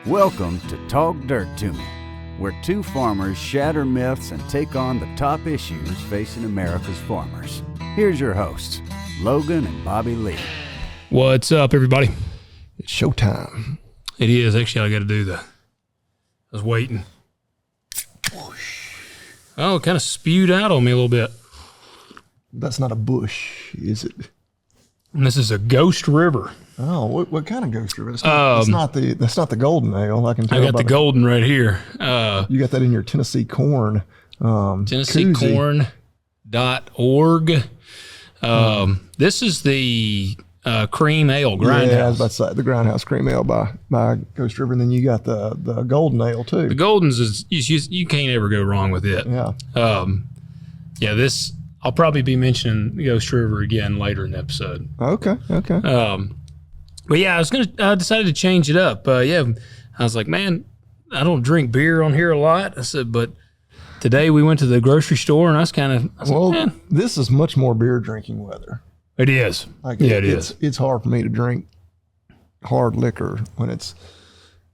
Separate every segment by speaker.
Speaker 1: Welcome to Talk Dirt to Me, where two farmers shatter myths and take on the top issues facing America's farmers. Here's your hosts, Logan and Bobby Lee.
Speaker 2: What's up, everybody?
Speaker 3: It's showtime.
Speaker 2: It is. Actually, I got to do the... I was waiting. Oh, it kind of spewed out on me a little bit.
Speaker 3: That's not a bush, is it?
Speaker 2: And this is a Ghost River.
Speaker 3: Oh, what kind of Ghost River? That's not the golden ale. I can tell.
Speaker 2: I got the golden right here.
Speaker 3: You got that in your Tennessee corn.
Speaker 2: TennesseeCorn.org. This is the cream ale grindhouse.
Speaker 3: Yeah, I was about to say the grindhouse cream ale by Ghost River, and then you got the golden ale too.
Speaker 2: The Goldens is you can't ever go wrong with it.
Speaker 3: Yeah.
Speaker 2: This I'll probably be mentioning Ghost River again later in the episode.
Speaker 3: Okay.
Speaker 2: But yeah, I decided to change it up. I was like, man, I don't drink beer on here a lot. I said, but today we went to the grocery store and I was like, man.
Speaker 3: This is much more beer drinking weather.
Speaker 2: It is.
Speaker 3: It is. It's hard for me to drink hard liquor when it's,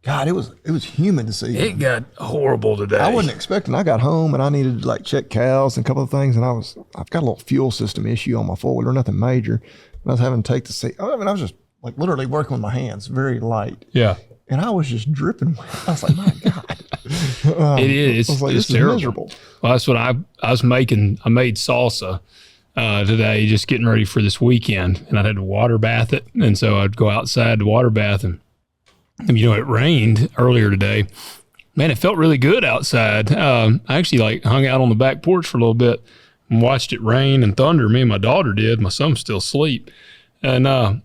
Speaker 3: God, it was humid to see.
Speaker 2: It got horrible today.
Speaker 3: I wasn't expecting. I got home and I needed to check cows and a couple of things, and I've got a little fuel system issue on my four-wheeler, nothing major. And I was having to take the seat. I was just literally working with my hands, very light.
Speaker 2: Yeah.
Speaker 3: And I was just dripping. I was like, my God.
Speaker 2: It is.
Speaker 3: I was like,
Speaker 2: it's
Speaker 3: this
Speaker 2: terrible.
Speaker 3: is miserable.
Speaker 2: Well, that's what I was making. I made salsa today, just getting ready for this weekend, and I had to water bath it. And so I'd go outside to water bath, and it rained earlier today. Man, it felt really good outside. I actually hung out on the back porch for a little bit and watched it rain and thunder. Me and my daughter did. My son's still asleep. And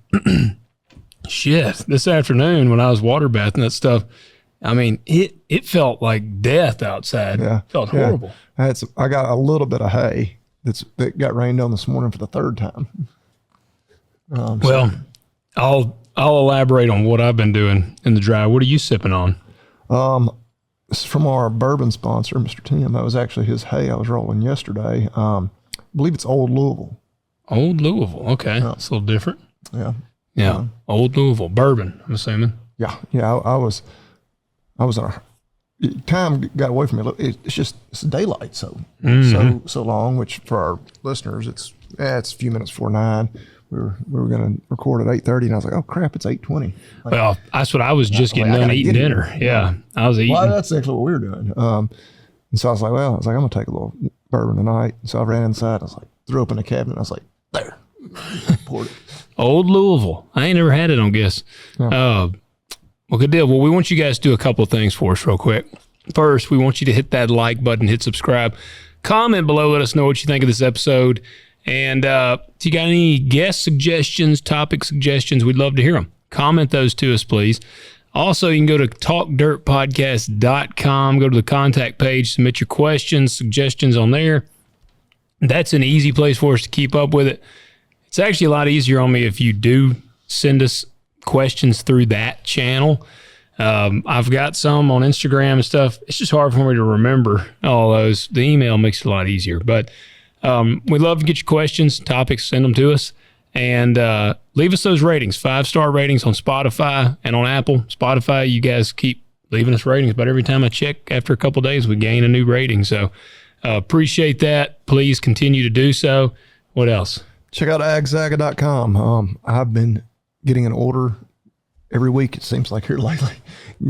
Speaker 2: this afternoon when I was water bathing that stuff, it felt like death outside.
Speaker 3: Yeah.
Speaker 2: It felt horrible.
Speaker 3: I got a little bit of hay that got rained on this morning for the third time.
Speaker 2: I'll elaborate on what I've been doing in the dry. What are you sipping on?
Speaker 3: This is from our bourbon sponsor, Mr. Tim. That was actually his hay I was rolling yesterday. I believe it's Old Louisville.
Speaker 2: Old Louisville. Okay.
Speaker 3: Yeah.
Speaker 2: It's a little different.
Speaker 3: Yeah.
Speaker 2: Old Louisville. Bourbon, I'm assuming.
Speaker 3: Yeah. I was in a time got away from me. It's daylight so long, which for our listeners it's a few minutes before 9. We were going to record at 8:30, and I was like, oh crap, it's 8:20.
Speaker 2: Well, that's what I was just getting done eating dinner. Yeah, I was eating.
Speaker 3: Well, that's actually what we were doing. And so I was like, I'm going to take a little bourbon tonight. And so I ran inside. I was like, threw open the cabinet. I was like, there, poured it.
Speaker 2: Old Louisville. I ain't never had it on guess.
Speaker 3: Yeah.
Speaker 2: Well, good deal. Well, we want you guys to do a couple of things for us real quick. First, we want you to hit that like button, hit subscribe, comment below, let us know what you think of this episode. And if you got any guest suggestions, topic suggestions, we'd love to hear them. Comment those to us, please. Also, you can go to talkdirtpodcast.com, go to the contact page, submit your questions, suggestions on there. That's an easy place for us to keep up with it. It's actually a lot easier on me if you do send us questions through that channel. I've got some on Instagram and stuff. It's just hard for me to remember all those. The email makes it a lot easier, but we'd love to get your questions, topics, send them to us, and leave us those ratings, 5-star ratings on Spotify and on Apple. Spotify, you guys keep leaving us ratings, but every time I check, after a couple of days, we gain a new rating. So appreciate that. Please continue to do so. What else?
Speaker 3: Check out agzaga.com. I've been getting an order every week, it seems like, here lately.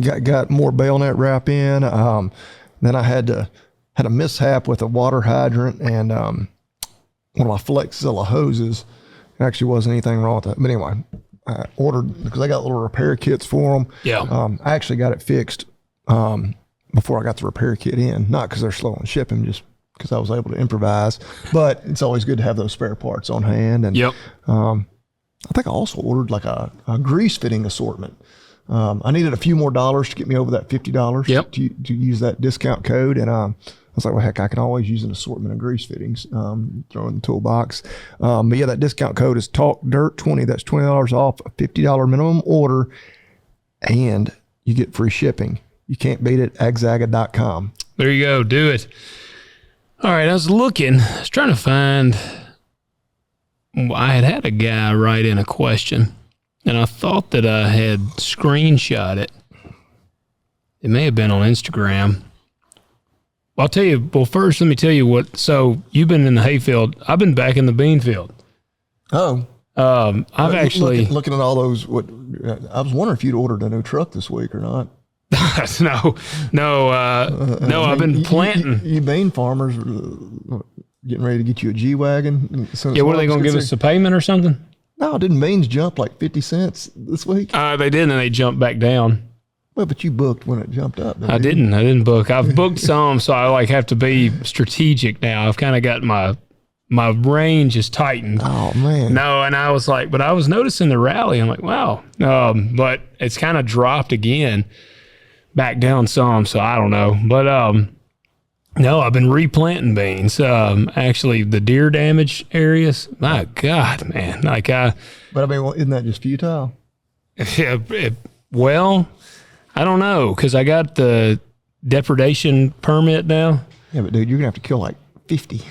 Speaker 3: Got more bail net wrap in. Then I had a mishap with a water hydrant and one of my Flexzilla hoses. It actually wasn't anything wrong with that. But anyway, I ordered, because I got little repair kits for them.
Speaker 2: Yeah.
Speaker 3: I actually got it fixed before I got the repair kit in. Not because they're slow on shipping, just because I was able to improvise. But it's always good to have those spare parts on hand. And
Speaker 2: yep.
Speaker 3: I think I also ordered a grease fitting assortment. I needed a few more dollars to get me over that $50 to use that discount code. And I was like, well, heck, I can always use an assortment of grease fittings, throw in the toolbox. But yeah, that discount code is TALKDIRT20. That's $20 off a $50 minimum order, and you get free shipping. You can't beat it, agzaga.com.
Speaker 2: There you go. Do it. All right. I was trying to find, I had a guy write in a question, and I thought that I had screenshot it. It may have been on Instagram. I'll tell you. Well, first, let me tell you what. So you've been in the hayfield. I've been back in the bean field.
Speaker 3: Oh.
Speaker 2: I've actually
Speaker 3: looking at all those. I was wondering if you'd ordered a new truck this week or not.
Speaker 2: No. I've been planting.
Speaker 3: You bean farmers getting ready to get you a G-Wagon.
Speaker 2: Yeah, what are they going to give us, a payment or something?
Speaker 3: No, didn't beans jump like 50 cents this week?
Speaker 2: They did, and they jumped back down.
Speaker 3: Well, but you booked when it jumped up.
Speaker 2: I didn't book. I've booked some, so I have to be strategic now. I've kind of got my range is tightened.
Speaker 3: Oh, man.
Speaker 2: No, and I was like, but I was noticing the rally. I'm like, wow. But it's kind of dropped again, back down some, so I don't know. But no, I've been replanting beans. Actually, the deer damage areas, my God, man. But I
Speaker 3: mean, isn't that just futile?
Speaker 2: Yeah, well, I don't know, because I got the depredation permit now.
Speaker 3: Yeah, but dude, you're going to have to kill like 50.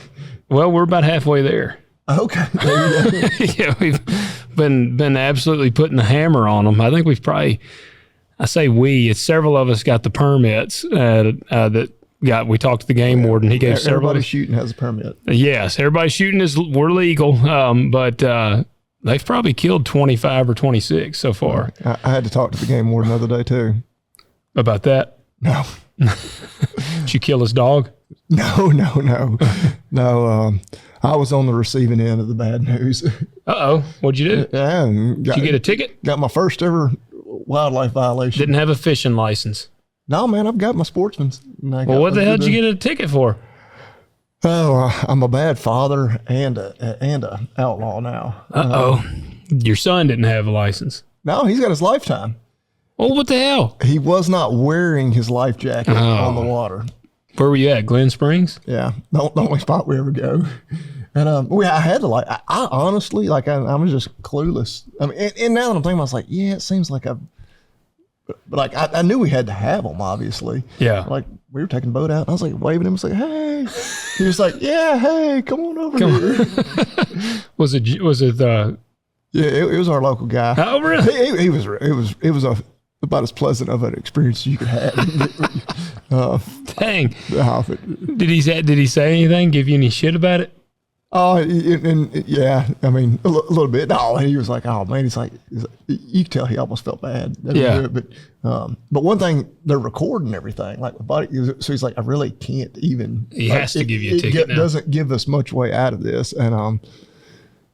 Speaker 2: Well, we're about halfway there.
Speaker 3: Okay.
Speaker 2: Yeah, we've been absolutely putting the hammer on them. I think we've probably, it's several of us got the permits we talked to the game warden. He gave several.
Speaker 3: Everybody shooting has a permit.
Speaker 2: Yes, everybody shooting we're legal, but they've probably killed 25 or 26 so far.
Speaker 3: I had to talk to the game warden the other day too.
Speaker 2: About that?
Speaker 3: No.
Speaker 2: Did you kill his dog?
Speaker 3: No. I was on the receiving end of the bad news.
Speaker 2: What'd you do?
Speaker 3: Yeah.
Speaker 2: Did you get a ticket?
Speaker 3: Got my first ever wildlife violation.
Speaker 2: Didn't have a fishing license.
Speaker 3: No, man, I've got my sportsman's.
Speaker 2: Well, what the hell did you get a ticket for?
Speaker 3: Oh, I'm a bad father and a outlaw now.
Speaker 2: Your son didn't have a license.
Speaker 3: No, he's got his lifetime.
Speaker 2: Well, what the hell?
Speaker 3: He was not wearing his life jacket on the water.
Speaker 2: Where were you at? Glen Springs?
Speaker 3: Yeah, the only spot we ever go. And I had to I honestly, I was just clueless. I mean, and now that I'm thinking, I was like, yeah, it seems like but I knew we had to have them, obviously.
Speaker 2: Yeah.
Speaker 3: Like we were taking the boat out, and I was like waving him, like, hey. He was like, yeah, hey, come on over here.
Speaker 2: Was it?
Speaker 3: Yeah, it was our local guy.
Speaker 2: Oh, really?
Speaker 3: It was about as pleasant of an experience as you could have.
Speaker 2: Dang.
Speaker 3: Did
Speaker 2: Did he say anything? Give you any shit about it?
Speaker 3: Oh, and yeah, I mean, a little bit. No, he was like, oh man, he's like you could tell he almost felt bad.
Speaker 2: Yeah.
Speaker 3: But one thing, they're recording everything, like the body. So he's like, I really can't even.
Speaker 2: He has to give you a ticket now.
Speaker 3: It doesn't give us much way out of this, and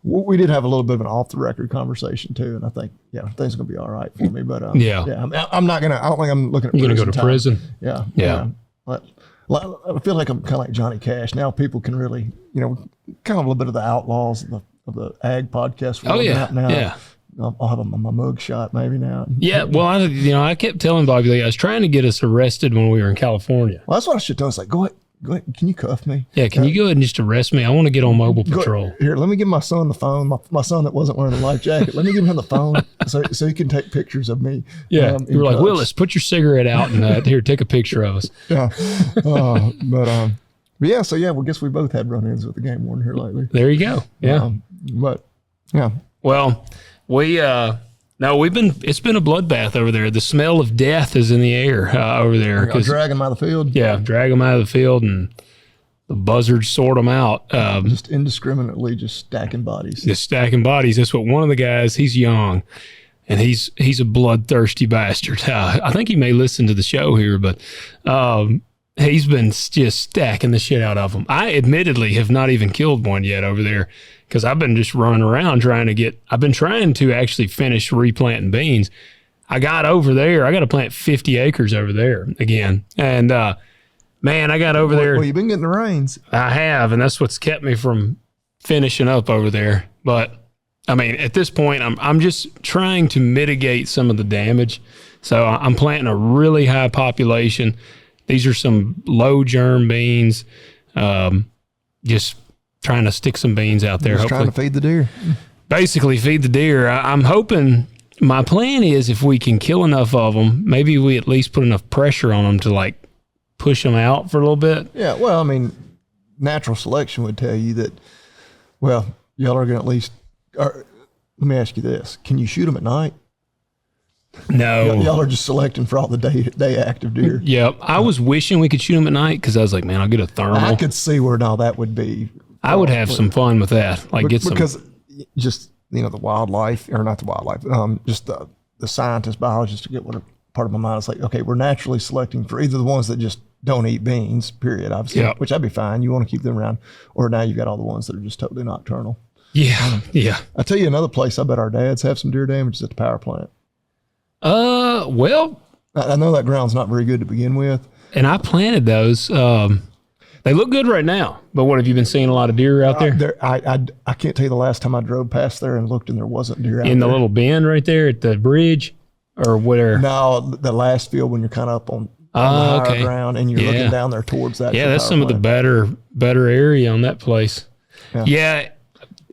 Speaker 3: we did have a little bit of an off the record conversation too, and I think things are gonna be all right for me. But I'm not gonna. I don't think I'm looking at.
Speaker 2: You're gonna go to prison.
Speaker 3: Yeah. But I feel like I'm kind of like Johnny Cash now. People can really, kind of a little bit of the outlaws of the ag podcast. Out now.
Speaker 2: Yeah.
Speaker 3: I'll have my mug shot maybe now.
Speaker 2: Yeah. Well, I kept telling Bobby, I was trying to get us arrested when we were in California.
Speaker 3: Well, that's what I should do. I was like, go ahead. Can you cuff me?
Speaker 2: Yeah. Can you go ahead and just arrest me? I want to get on mobile patrol.
Speaker 3: Here, let me give my son the phone. My son that wasn't wearing a life jacket. Let me give him the phone so he can take pictures of me.
Speaker 2: Yeah. You were like, Willis, put your cigarette out and here, take a picture of us.
Speaker 3: Yeah. But yeah. So yeah, well, guess we both had run-ins with the game warden here lately.
Speaker 2: There you go. Yeah.
Speaker 3: But yeah.
Speaker 2: Well, it's been a bloodbath over there. The smell of death is in the air over there.
Speaker 3: Drag them out of the field.
Speaker 2: Yeah, drag them out of the field, and the buzzards sort them out.
Speaker 3: Just indiscriminately, just stacking bodies.
Speaker 2: Just stacking bodies. That's what one of the guys, he's young, and he's a bloodthirsty bastard. I think he may listen to the show here, but he's been just stacking the shit out of them. I admittedly have not even killed one yet over there, because I've been just running around I've been trying to actually finish replanting beans. I got over there. I got to plant 50 acres over there again. And, man, I got over there.
Speaker 3: Well, you've been getting the rains.
Speaker 2: I have, and that's what's kept me from finishing up over there. But, I mean, at this point, I'm just trying to mitigate some of the damage. So I'm planting a really high population. These are some low germ beans. Just trying to stick some beans out there.
Speaker 3: Just trying to feed the deer.
Speaker 2: Basically feed the deer. I'm hoping, my plan is if we can kill enough of them, maybe we at least put enough pressure on them to push them out for a little bit.
Speaker 3: Yeah. Well, I mean, natural selection would tell you that, y'all are going to at least, let me ask you this. Can you shoot them at night?
Speaker 2: No.
Speaker 3: Y'all are just selecting for all the day active deer.
Speaker 2: Yeah, I was wishing we could shoot them at night because I was like, man, I'll get a thermal.
Speaker 3: I could see where now that would be.
Speaker 2: I would have some fun with that. Like get some,
Speaker 3: because just the wildlife, or not the wildlife, just the scientist, biologist, to get what part of my mind is like. Okay, we're naturally selecting for either the ones that just don't eat beans, period. Obviously, which I'd be fine. You want to keep them around, or now you've got all the ones that are just totally nocturnal.
Speaker 2: Yeah, yeah.
Speaker 3: I tell you another place. I bet our dads have some deer damage is at the power plant.
Speaker 2: Well,
Speaker 3: I know that ground's not very good to begin with.
Speaker 2: And I planted those. They look good right now. But what, have you been seeing a lot of deer out there?
Speaker 3: I can't tell you the last time I drove past there and looked and there wasn't deer out there.
Speaker 2: In the little bend right there at the bridge, or where?
Speaker 3: No, the last field when you're kind of up on the higher ground and you're looking down there towards that.
Speaker 2: Yeah, that's some of the better area on that place. Yeah,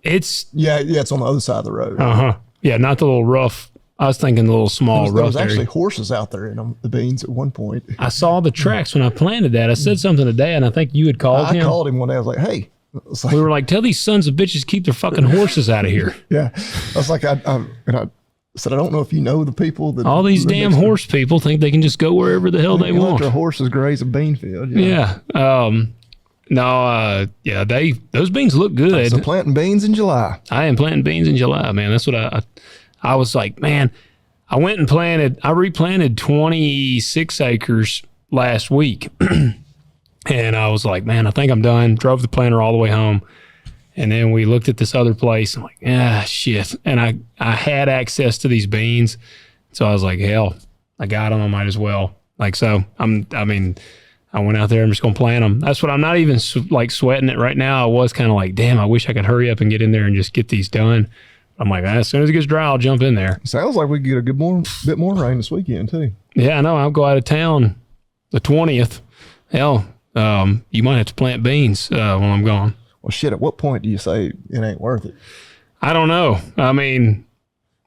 Speaker 2: it's
Speaker 3: on the other side of the road.
Speaker 2: Yeah, not the little rough. I was thinking the little small rough.
Speaker 3: There was actually horses out there in the beans at one point.
Speaker 2: I saw the tracks when I planted that. I said something today, and I think you had called him.
Speaker 3: I called him one day. I was like, hey.
Speaker 2: We were like, tell these sons of bitches keep their fucking horses out of here.
Speaker 3: Yeah. I was like, I said, I don't know if you know the people that
Speaker 2: all these damn horse people think they can just go wherever the hell they want.
Speaker 3: Let their horses graze a bean field.
Speaker 2: Yeah. Those beans look good.
Speaker 3: So planting beans in July.
Speaker 2: I am planting beans in July, man. That's what I was like, man. I went and I replanted 26 acres last week. And I was like, man, I think I'm done. Drove the planter all the way home. And then we looked at this other place. I'm like, shit. And I had access to these beans. So I was like, hell, I got them. I might as well. Like, so I went out there. I'm just going to plant them. That's what I'm not even sweating it right now. I was kind of like, damn, I wish I could hurry up and get in there and just get these done. I'm like, as soon as it gets dry, I'll jump in there.
Speaker 3: Sounds like we could get a bit more rain this weekend too.
Speaker 2: Yeah, I know. I'll go out of town the 20th. Hell, you might have to plant beans when I'm gone.
Speaker 3: Well, shit, at what point do you say it ain't worth it?
Speaker 2: I don't know. I mean,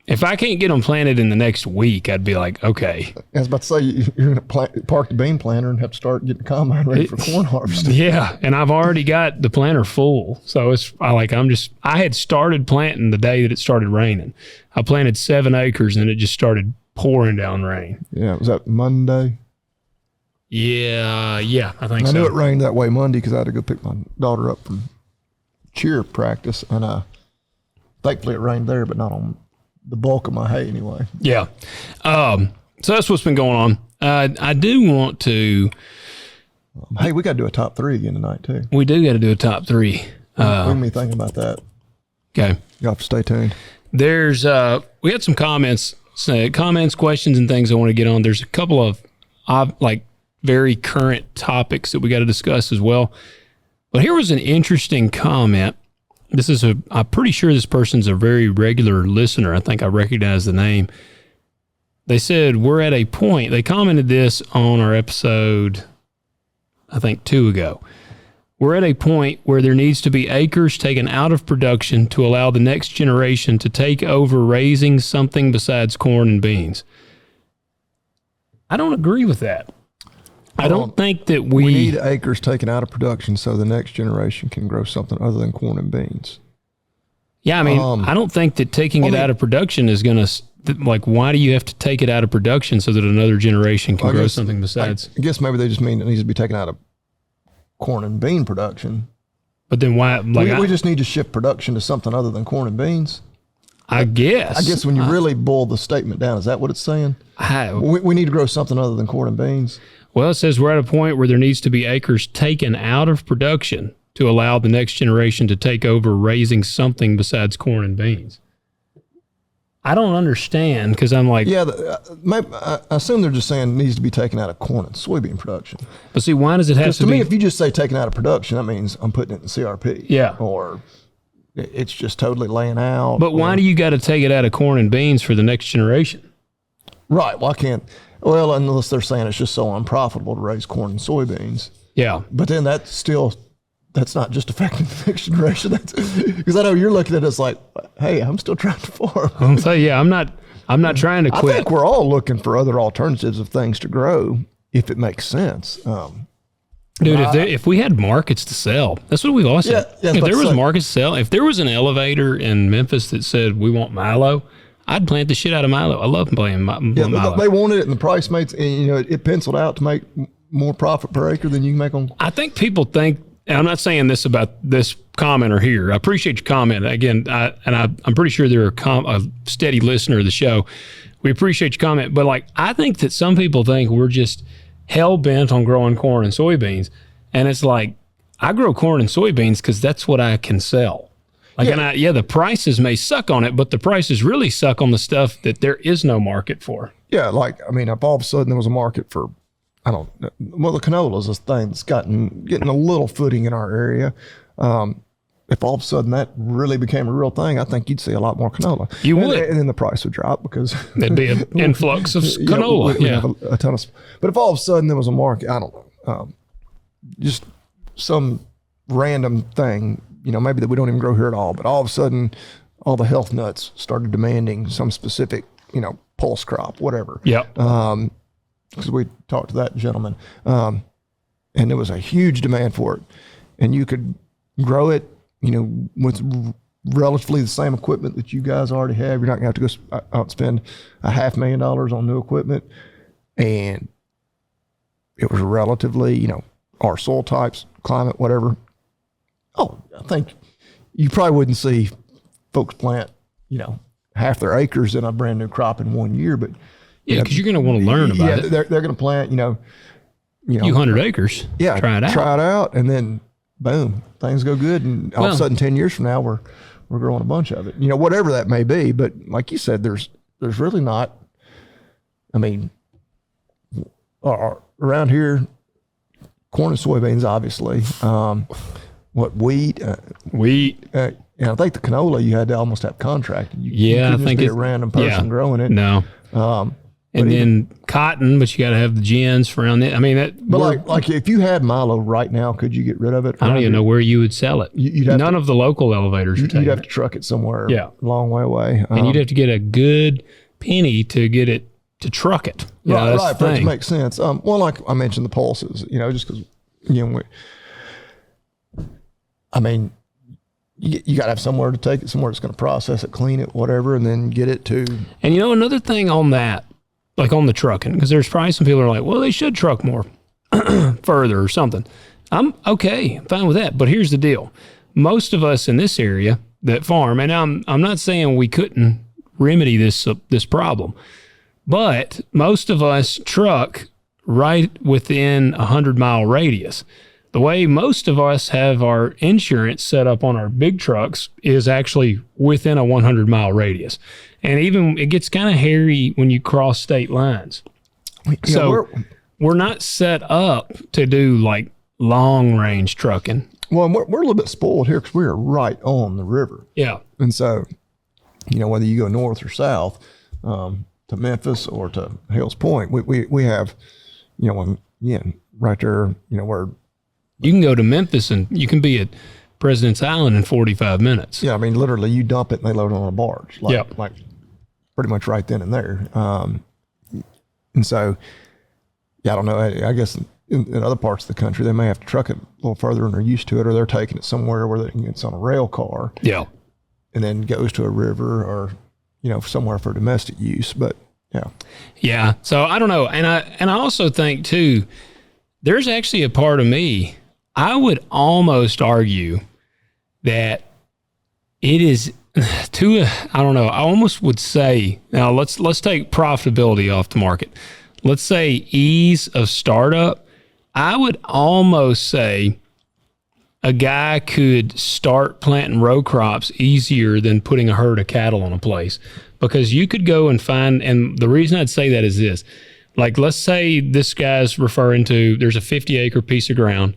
Speaker 2: if I can't get them planted in the next week, I'd be like, okay.
Speaker 3: I was about to say, you're going to park the bean planter and have to start getting the combine ready for corn harvesting.
Speaker 2: Yeah, and I've already got the planter full. So I had started planting the day that it started raining. I planted 7 acres and it just started pouring down rain.
Speaker 3: Yeah, was that Monday?
Speaker 2: Yeah, I think so.
Speaker 3: I knew it rained that way Monday because I had to go pick my daughter up from cheer practice, and thankfully it rained there, but not on the bulk of my hay anyway.
Speaker 2: Yeah. So that's what's been going on. I do want to...
Speaker 3: hey, we got to do a top 3 again tonight, too.
Speaker 2: We do got to do a top 3.
Speaker 3: What me thinking about that.
Speaker 2: Okay.
Speaker 3: You'll have to stay tuned.
Speaker 2: There's... we had some comments, questions, and things I want to get on. There's a couple of, very current topics that we got to discuss as well. But here was an interesting comment. I'm pretty sure this person's a very regular listener. I think I recognize the name. They said, we're at a point, they commented this on our episode, I think 2 ago. We're at a point where there needs to be acres taken out of production to allow the next generation to take over raising something besides corn and beans. I don't agree with that. I don't think that we
Speaker 3: need acres taken out of production so the next generation can grow something other than corn and beans.
Speaker 2: Yeah, I mean, I don't think that taking it out of production is going to, why do you have to take it out of production so that another generation can grow something besides?
Speaker 3: I guess maybe they just mean it needs to be taken out of corn and bean production.
Speaker 2: But then why?
Speaker 3: We just need to shift production to something other than corn and beans.
Speaker 2: I guess
Speaker 3: when you really boil the statement down, is that what it's saying? We need to grow something other than corn and beans.
Speaker 2: Well, it says we're at a point where there needs to be acres taken out of production to allow the next generation to take over raising something besides corn and beans. I don't understand because I'm like...
Speaker 3: Yeah, I assume they're just saying it needs to be taken out of corn and soybean production.
Speaker 2: But see, why does it have to be...
Speaker 3: To me, if you just say taken out of production, that means I'm putting it in CRP.
Speaker 2: Yeah.
Speaker 3: Or it's just totally laying out.
Speaker 2: But why do you got to take it out of corn and beans for the next generation?
Speaker 3: Right. Well, I can't... Well, unless they're saying it's just so unprofitable to raise corn and soybeans.
Speaker 2: Yeah.
Speaker 3: But then that's not just affecting the next generation. Because I know you're looking at us like, hey, I'm still trying to farm.
Speaker 2: I'm saying, yeah, I'm not trying to quit.
Speaker 3: I think we're all looking for other alternatives of things to grow if it makes sense.
Speaker 2: Dude, if we had markets to sell, that's what we've always said.
Speaker 3: Yeah,
Speaker 2: if there was markets to sell, if there was an elevator in Memphis that said we want Milo, I'd plant the shit out of milo. I love playing milo.
Speaker 3: They wanted it, and the price makes, and it penciled out to make more profit per acre than you can make on.
Speaker 2: I think people think, and I'm not saying this about this commenter here. I appreciate your comment. Again, I'm pretty sure they're a steady listener of the show. We appreciate your comment, but like, I think that some people think we're just hell bent on growing corn and soybeans. And it's like, I grow corn and soybeans because that's what I can sell. Like, the prices may suck on it, but the prices really suck on the stuff that there is no market for.
Speaker 3: Yeah. Like, I mean, if all of a sudden there was a market for, the canola is a thing that's getting a little footing in our area. If all of a sudden that really became a real thing, I think you'd see a lot more canola.
Speaker 2: You would.
Speaker 3: And then the price would drop because
Speaker 2: there'd be an influx of canola.
Speaker 3: We have a ton of, but if all of a sudden there was a market, I don't know, just some random thing, maybe that we don't even grow here at all, but all of a sudden all the health nuts started demanding some specific, pulse crop, whatever.
Speaker 2: Yep.
Speaker 3: Because we talked to that gentleman, and there was a huge demand for it, and you could grow it, with relatively the same equipment that you guys already have. You're not going to have to go out and spend $500,000 on new equipment, and it was relatively, our soil types, climate, whatever. Oh, I think you probably wouldn't see folks plant, half their acres in a brand new crop in 1 year, but
Speaker 2: yeah, because you're going to want to learn about it.
Speaker 3: They're going to plant,
Speaker 2: few 100 acres.
Speaker 3: Yeah,
Speaker 2: try it out,
Speaker 3: and then boom, things go good, and all of a sudden 10 years from now we're growing a bunch of it. Whatever that may be, but like you said, there's really not. I mean, around here, corn and soybeans, obviously. Wheat? And I think the canola you had to almost have contracted. You
Speaker 2: I think
Speaker 3: it's a random person growing it.
Speaker 2: No. And then cotton, but you got to have the gens around it. I mean,
Speaker 3: like if you had milo right now, could you get rid of it?
Speaker 2: I don't even know where you would sell it. None of the local elevators are taking it.
Speaker 3: You'd have to truck it somewhere a long way away.
Speaker 2: And you'd have to get a good penny to get it, to truck it.
Speaker 3: Right, for it to make sense. Well, like I mentioned, the pulses, just because, you got to have somewhere to take it, somewhere that's going to process it, clean it, whatever, and then get it to.
Speaker 2: And another thing on that, like on the trucking, because there's probably some people who are like, well, they should truck more further or something. I'm okay, fine with that. But here's the deal. Most of us in this area that farm, and I'm not saying we couldn't remedy this problem, but most of us truck right within a 100-mile radius. The way most of us have our insurance set up on our big trucks is actually within a 100-mile radius. And even it gets kind of hairy when you cross state lines. So we're not set up to do like long range trucking.
Speaker 3: Well, we're a little bit spoiled here because we are right on the river.
Speaker 2: Yeah.
Speaker 3: And so, whether you go north or south to Memphis or to Hales Point, we have, right there, where
Speaker 2: you can go to Memphis and you can be at President's Island in 45 minutes.
Speaker 3: Yeah, I mean, literally, you dump it and they load it on a barge. Like pretty much right then and there. And so, I don't know. I guess in other parts of the country, they may have to truck it a little further than they're used to it, or they're taking it somewhere where it's on a rail car.
Speaker 2: Yeah.
Speaker 3: And then goes to a river or, somewhere for domestic use. But yeah.
Speaker 2: Yeah. So I don't know. And I also think too, there's actually a part of me, I would almost argue that it is I don't know. I almost would say, now let's take profitability off the market. Let's say ease of startup. I would almost say a guy could start planting row crops easier than putting a herd of cattle on a place, because you could go and find, and the reason I'd say that is this, like, let's say this guy's referring to, there's a 50-acre piece of ground.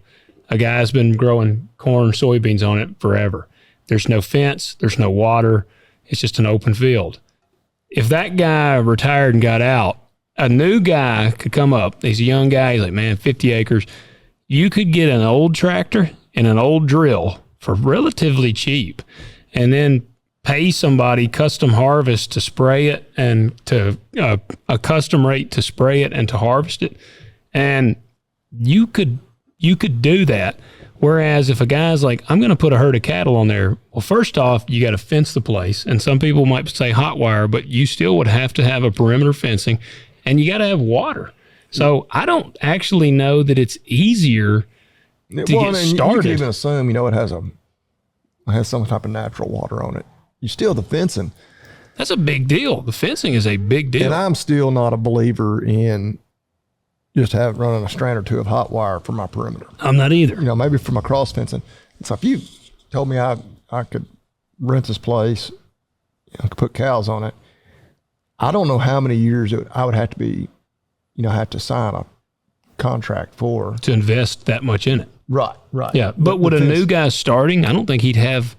Speaker 2: A guy's been growing corn, soybeans on it forever. There's no fence. There's no water. It's just an open field. If that guy retired and got out, a new guy could come up. He's a young guy. He's like, man, 50 acres. You could get an old tractor and an old drill for relatively cheap, and then pay somebody custom harvest to spray it, and to a custom rate to spray it and to harvest it. And you could do that Whereas if a guy's like, I'm going to put a herd of cattle on there, well, first off, you got to fence the place. And some people might say hot wire, but you still would have to have a perimeter fencing, and you got to have water. So I don't actually know that it's easier to get started.
Speaker 3: You can even assume, it has some type of natural water on it. You still the fencing.
Speaker 2: That's a big deal. The fencing is a big deal.
Speaker 3: And I'm still not a believer in just running a strand or two of hot wire for my perimeter.
Speaker 2: I'm not either.
Speaker 3: Maybe for my cross fencing. So if you told me I could rent this place, I could put cows on it, I don't know how many years I would have to be, have to sign a contract for.
Speaker 2: To invest that much in it.
Speaker 3: Right.
Speaker 2: Yeah, but with a new guy starting, I don't think he'd have,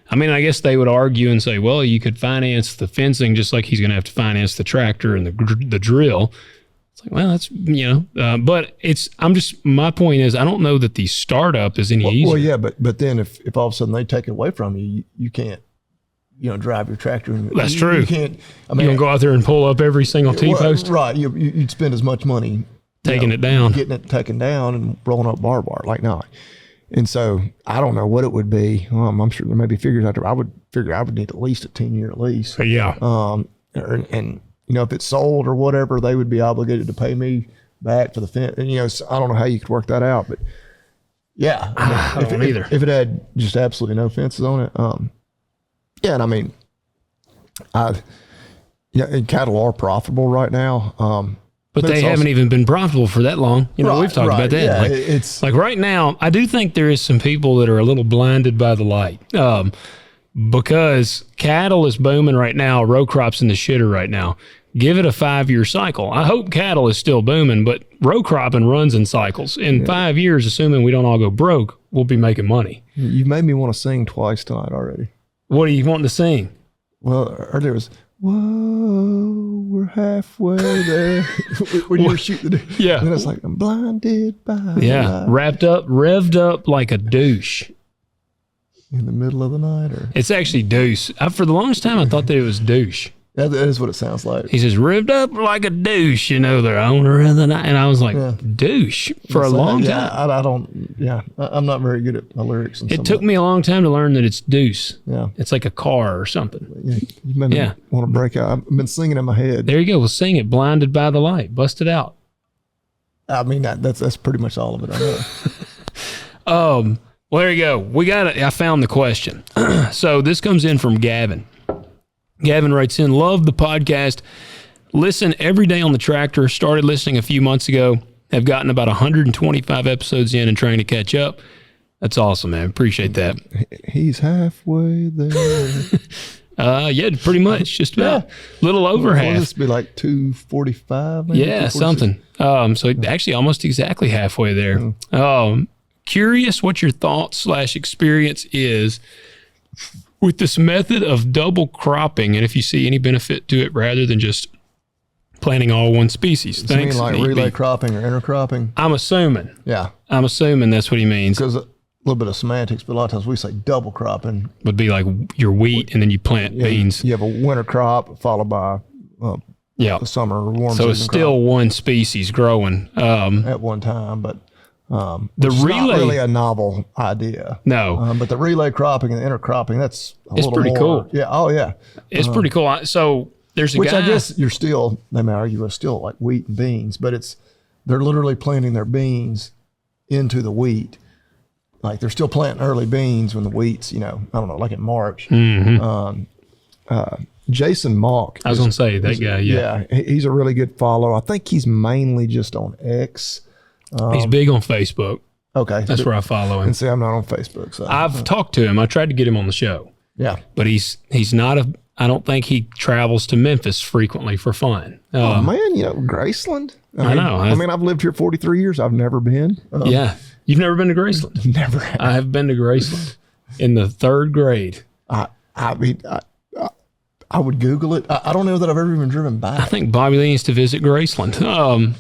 Speaker 2: I guess they would argue and say, well, you could finance the fencing just like he's going to have to finance the tractor and the drill. It's like, well, that's, but my point is, I don't know that the startup is any easier.
Speaker 3: Well, yeah, but then if all of a sudden they take it away from you, you can't, drive your tractor.
Speaker 2: That's true.
Speaker 3: You can't,
Speaker 2: you don't go out there and pull up every single T-post.
Speaker 3: Right. You'd spend as much money
Speaker 2: taking it down,
Speaker 3: getting it taken down and rolling up barbed wire like now. And so I don't know what it would be. I'm sure there may be figures out there. I would figure I would need at least a 10-year lease.
Speaker 2: Yeah.
Speaker 3: And if it's sold or whatever, they would be obligated to pay me back for the fence. And, I don't know how you could work that out, but yeah.
Speaker 2: I don't either.
Speaker 3: If it had just absolutely no fences on it. Yeah. And and cattle are profitable right now.
Speaker 2: But they haven't even been profitable for that long. We've talked about that.
Speaker 3: Yeah,
Speaker 2: it's like right now, I do think there is some people that are a little blinded by the light. Because cattle is booming right now, row crops in the shitter right now. Give it a 5-year cycle. I hope cattle is still booming, but row cropping runs in cycles. In 5 years, assuming we don't all go broke, we'll be making money.
Speaker 3: You made me want to sing twice tonight already.
Speaker 2: What are you wanting to sing?
Speaker 3: Well, earlier was, whoa, we're halfway there. When you were shooting,
Speaker 2: yeah.
Speaker 3: And it's like, I'm blinded by the light.
Speaker 2: Revved up like a douche.
Speaker 3: In the middle of the night? Or
Speaker 2: it's actually deuce. For the longest time, I thought that it was douche.
Speaker 3: That is what it sounds like.
Speaker 2: He says, revved up like a douche, the owner of the night. And I was like, douche for a long time.
Speaker 3: I'm not very good at my lyrics.
Speaker 2: It took me a long time to learn that it's deuce.
Speaker 3: Yeah.
Speaker 2: It's like a car or something.
Speaker 3: Yeah. You made me want to break out. I've been singing in my head.
Speaker 2: There you go. Well, sing it. Blinded by the light. Bust it out.
Speaker 3: That's pretty much all of it. I know.
Speaker 2: Well, there you go. I found the question. So this comes in from Gavin. Gavin writes in, love the podcast. Listen every day on the tractor. Started listening a few months ago. Have gotten about 125 episodes in and trying to catch up. That's awesome, man. Appreciate that.
Speaker 3: He's halfway there.
Speaker 2: Yeah, pretty much. Just about. Little over half.
Speaker 3: This be like 245, maybe?
Speaker 2: Yeah, something. So actually almost exactly halfway there. Curious what your thoughts / experience is with this method of double cropping, and if you see any benefit to it rather than just planting all one species.
Speaker 3: Does he mean like relay cropping or intercropping?
Speaker 2: I'm assuming.
Speaker 3: Yeah.
Speaker 2: I'm assuming that's what he means.
Speaker 3: Because a little bit of semantics, but a lot of times we say double cropping.
Speaker 2: Would be like your wheat and then you plant beans.
Speaker 3: You have a winter crop followed by a summer or warm season
Speaker 2: So it's still
Speaker 3: crop.
Speaker 2: one species growing.
Speaker 3: At one time, but
Speaker 2: the relay,
Speaker 3: not really a novel idea.
Speaker 2: No.
Speaker 3: But the relay cropping and the intercropping, that's
Speaker 2: it's pretty
Speaker 3: more,
Speaker 2: cool.
Speaker 3: Yeah. Oh, yeah.
Speaker 2: It's pretty cool. So there's a
Speaker 3: which
Speaker 2: guy.
Speaker 3: I guess you're still, they may argue, still like wheat and beans, but they're literally planting their beans into the wheat. Like they're still planting early beans when the wheat's, I don't know, like in March.
Speaker 2: Mm-hmm.
Speaker 3: Jason Mauck.
Speaker 2: I was going to say that guy. Yeah.
Speaker 3: Yeah. He's a really good follow. I think he's mainly just on X.
Speaker 2: He's big on Facebook.
Speaker 3: Okay.
Speaker 2: That's where I follow him.
Speaker 3: And see, I'm not on Facebook. So
Speaker 2: I've talked to him. I tried to get him on the show.
Speaker 3: Yeah.
Speaker 2: But he's not I don't think he travels to Memphis frequently for fun.
Speaker 3: Oh man, Graceland.
Speaker 2: I know.
Speaker 3: I've lived here 43 years. I've never been.
Speaker 2: Yeah. You've never been to Graceland?
Speaker 3: Never have.
Speaker 2: I have been to Graceland in the 3rd grade.
Speaker 3: I would Google it. I don't know that I've ever even driven by.
Speaker 2: I think Bobby Lee needs to visit Graceland.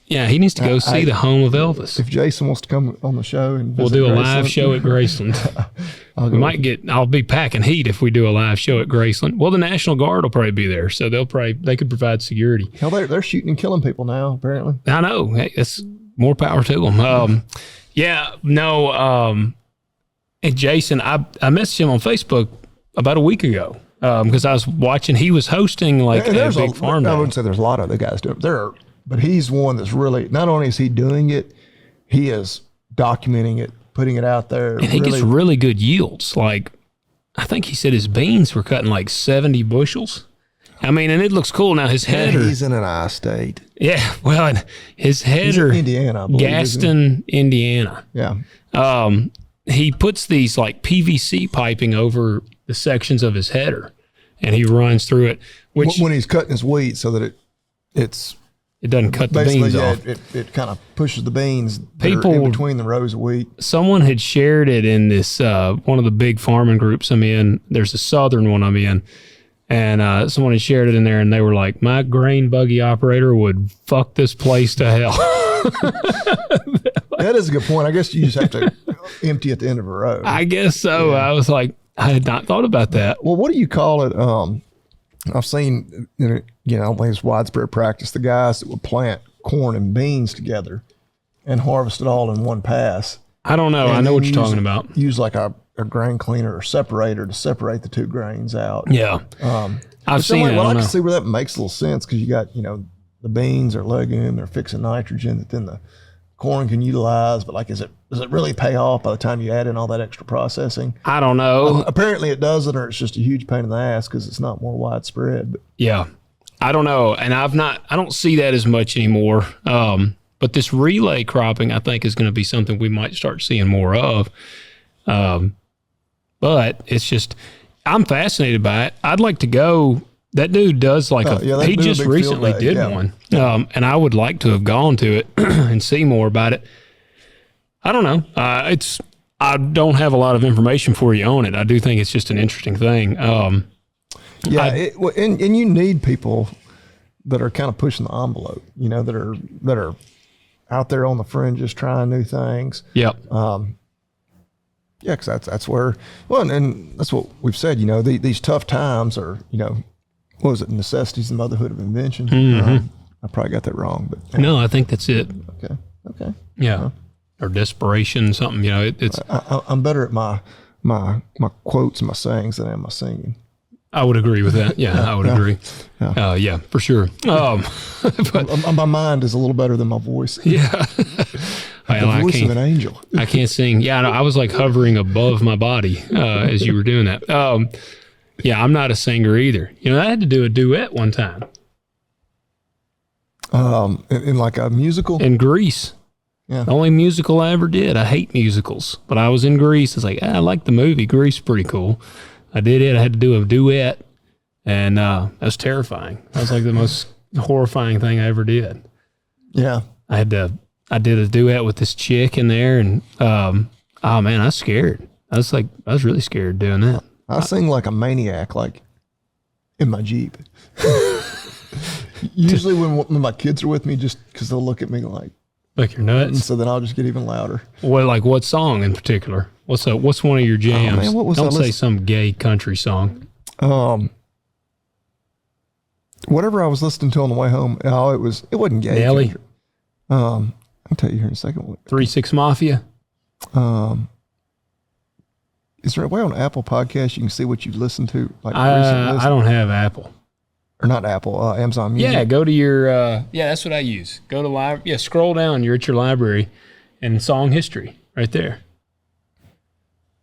Speaker 2: Yeah, he needs to go see the home of Elvis.
Speaker 3: If Jason wants to come on the show and
Speaker 2: we'll do a live show at Graceland. I'll be packing heat if we do a live show at Graceland. Well, the National Guard will probably be there, so they could provide security.
Speaker 3: Hell, they're shooting and killing people now, apparently.
Speaker 2: I know. Hey, more power to them. And Jason, I messaged him on Facebook about a week ago because I was watching. He was hosting like a big farm day.
Speaker 3: I wouldn't say there's a lot of other guys doing it. But he's one that's really, not only is he doing it, he is documenting it, putting it out there.
Speaker 2: And he gets really good yields. Like, I think he said his beans were cutting like 70 bushels. I mean, and it looks cool. Now his header.
Speaker 3: He's in an I state.
Speaker 2: Yeah, well, and his header.
Speaker 3: He's in Indiana, I believe.
Speaker 2: Gaston, Indiana.
Speaker 3: Yeah.
Speaker 2: He puts these like PVC piping over the sections of his header, and he runs through it. Which
Speaker 3: when he's cutting his wheat so that it
Speaker 2: doesn't cut the beans off.
Speaker 3: It kind of pushes the beans in between the rows of wheat.
Speaker 2: Someone had shared it in this one of the big farming groups I'm in. There's a southern one I'm in. And someone had shared it in there, and they were like, my grain buggy operator would fuck this place to hell.
Speaker 3: That is a good point. I guess you just have to empty at the end of a row.
Speaker 2: I guess so. Yeah. I was like, I had not thought about that.
Speaker 3: Well, what do you call it? I've seen, I don't think it's widespread practice, the guys that would plant corn and beans together and harvest it all in one pass.
Speaker 2: I don't know. I know what you're talking about.
Speaker 3: Use like a grain cleaner or separator to separate the two grains out.
Speaker 2: Yeah. I've seen it.
Speaker 3: Well, I can see where that makes a little sense because you got, the beans are legume, they're fixing nitrogen that then the corn can utilize, but like, does it really pay off by the time you add in all that extra processing?
Speaker 2: I don't know.
Speaker 3: Apparently it doesn't, or it's just a huge pain in the ass because it's not more widespread. But.
Speaker 2: Yeah. I don't know. And I don't see that as much anymore. But this relay cropping, I think, is going to be something we might start seeing more of. But it's just, I'm fascinated by it. I'd like to go. That dude does like he just recently did one. And I would like to have gone to it and see more about it. I don't know. I don't have a lot of information for you on it. I do think it's just an interesting thing. And you need people that are kind of pushing the envelope, that are out there on the fringes trying new things. Yep.
Speaker 3: Because that's where, and that's what we've said, these tough times are, what was it? Necessity's the motherhood of invention.
Speaker 2: Mm-hmm.
Speaker 3: I probably got that wrong, but
Speaker 2: no, I think that's it.
Speaker 3: Okay.
Speaker 2: Yeah. Or desperation, something, it's.
Speaker 3: I'm better at my quotes and my sayings than I am my singing.
Speaker 2: I would agree with that. Yeah, I would agree. Yeah, for sure.
Speaker 3: But my mind is a little better than my voice.
Speaker 2: Yeah.
Speaker 3: The voice of an angel.
Speaker 2: I can't sing. Yeah, I was like hovering above my body as you were doing that. Yeah, I'm not a singer either. I had to do a duet one time.
Speaker 3: In like a musical?
Speaker 2: In Greece. Yeah. The only musical I ever did. I hate musicals, but I was in Greece. I was like, I like the movie. Greece is pretty cool. I did it. I had to do a duet, and that was terrifying. That was like the most horrifying thing I ever did.
Speaker 3: Yeah.
Speaker 2: I did a duet with this chick in there, and oh man, I was scared. I was really scared doing that.
Speaker 3: I sing like a maniac, like in my Jeep. Usually when my kids are with me, just because they'll look at me like
Speaker 2: you're nuts.
Speaker 3: And so then I'll just get even louder.
Speaker 2: Well, like what song in particular? What's one of your jams?
Speaker 3: Man, what was
Speaker 2: Don't say some gay country song.
Speaker 3: Whatever I was listening to on the way home. Oh, it wasn't gay.
Speaker 2: Nelly.
Speaker 3: Country. I'll tell you here in a second.
Speaker 2: 3-6 Mafia.
Speaker 3: Is there a way on Apple Podcasts you can see what you listened to? Like
Speaker 2: I don't have Apple.
Speaker 3: Or not Apple, Amazon Music.
Speaker 2: Yeah, go to your, that's what I use. Go to scroll down, you're at your library, and song history, right there.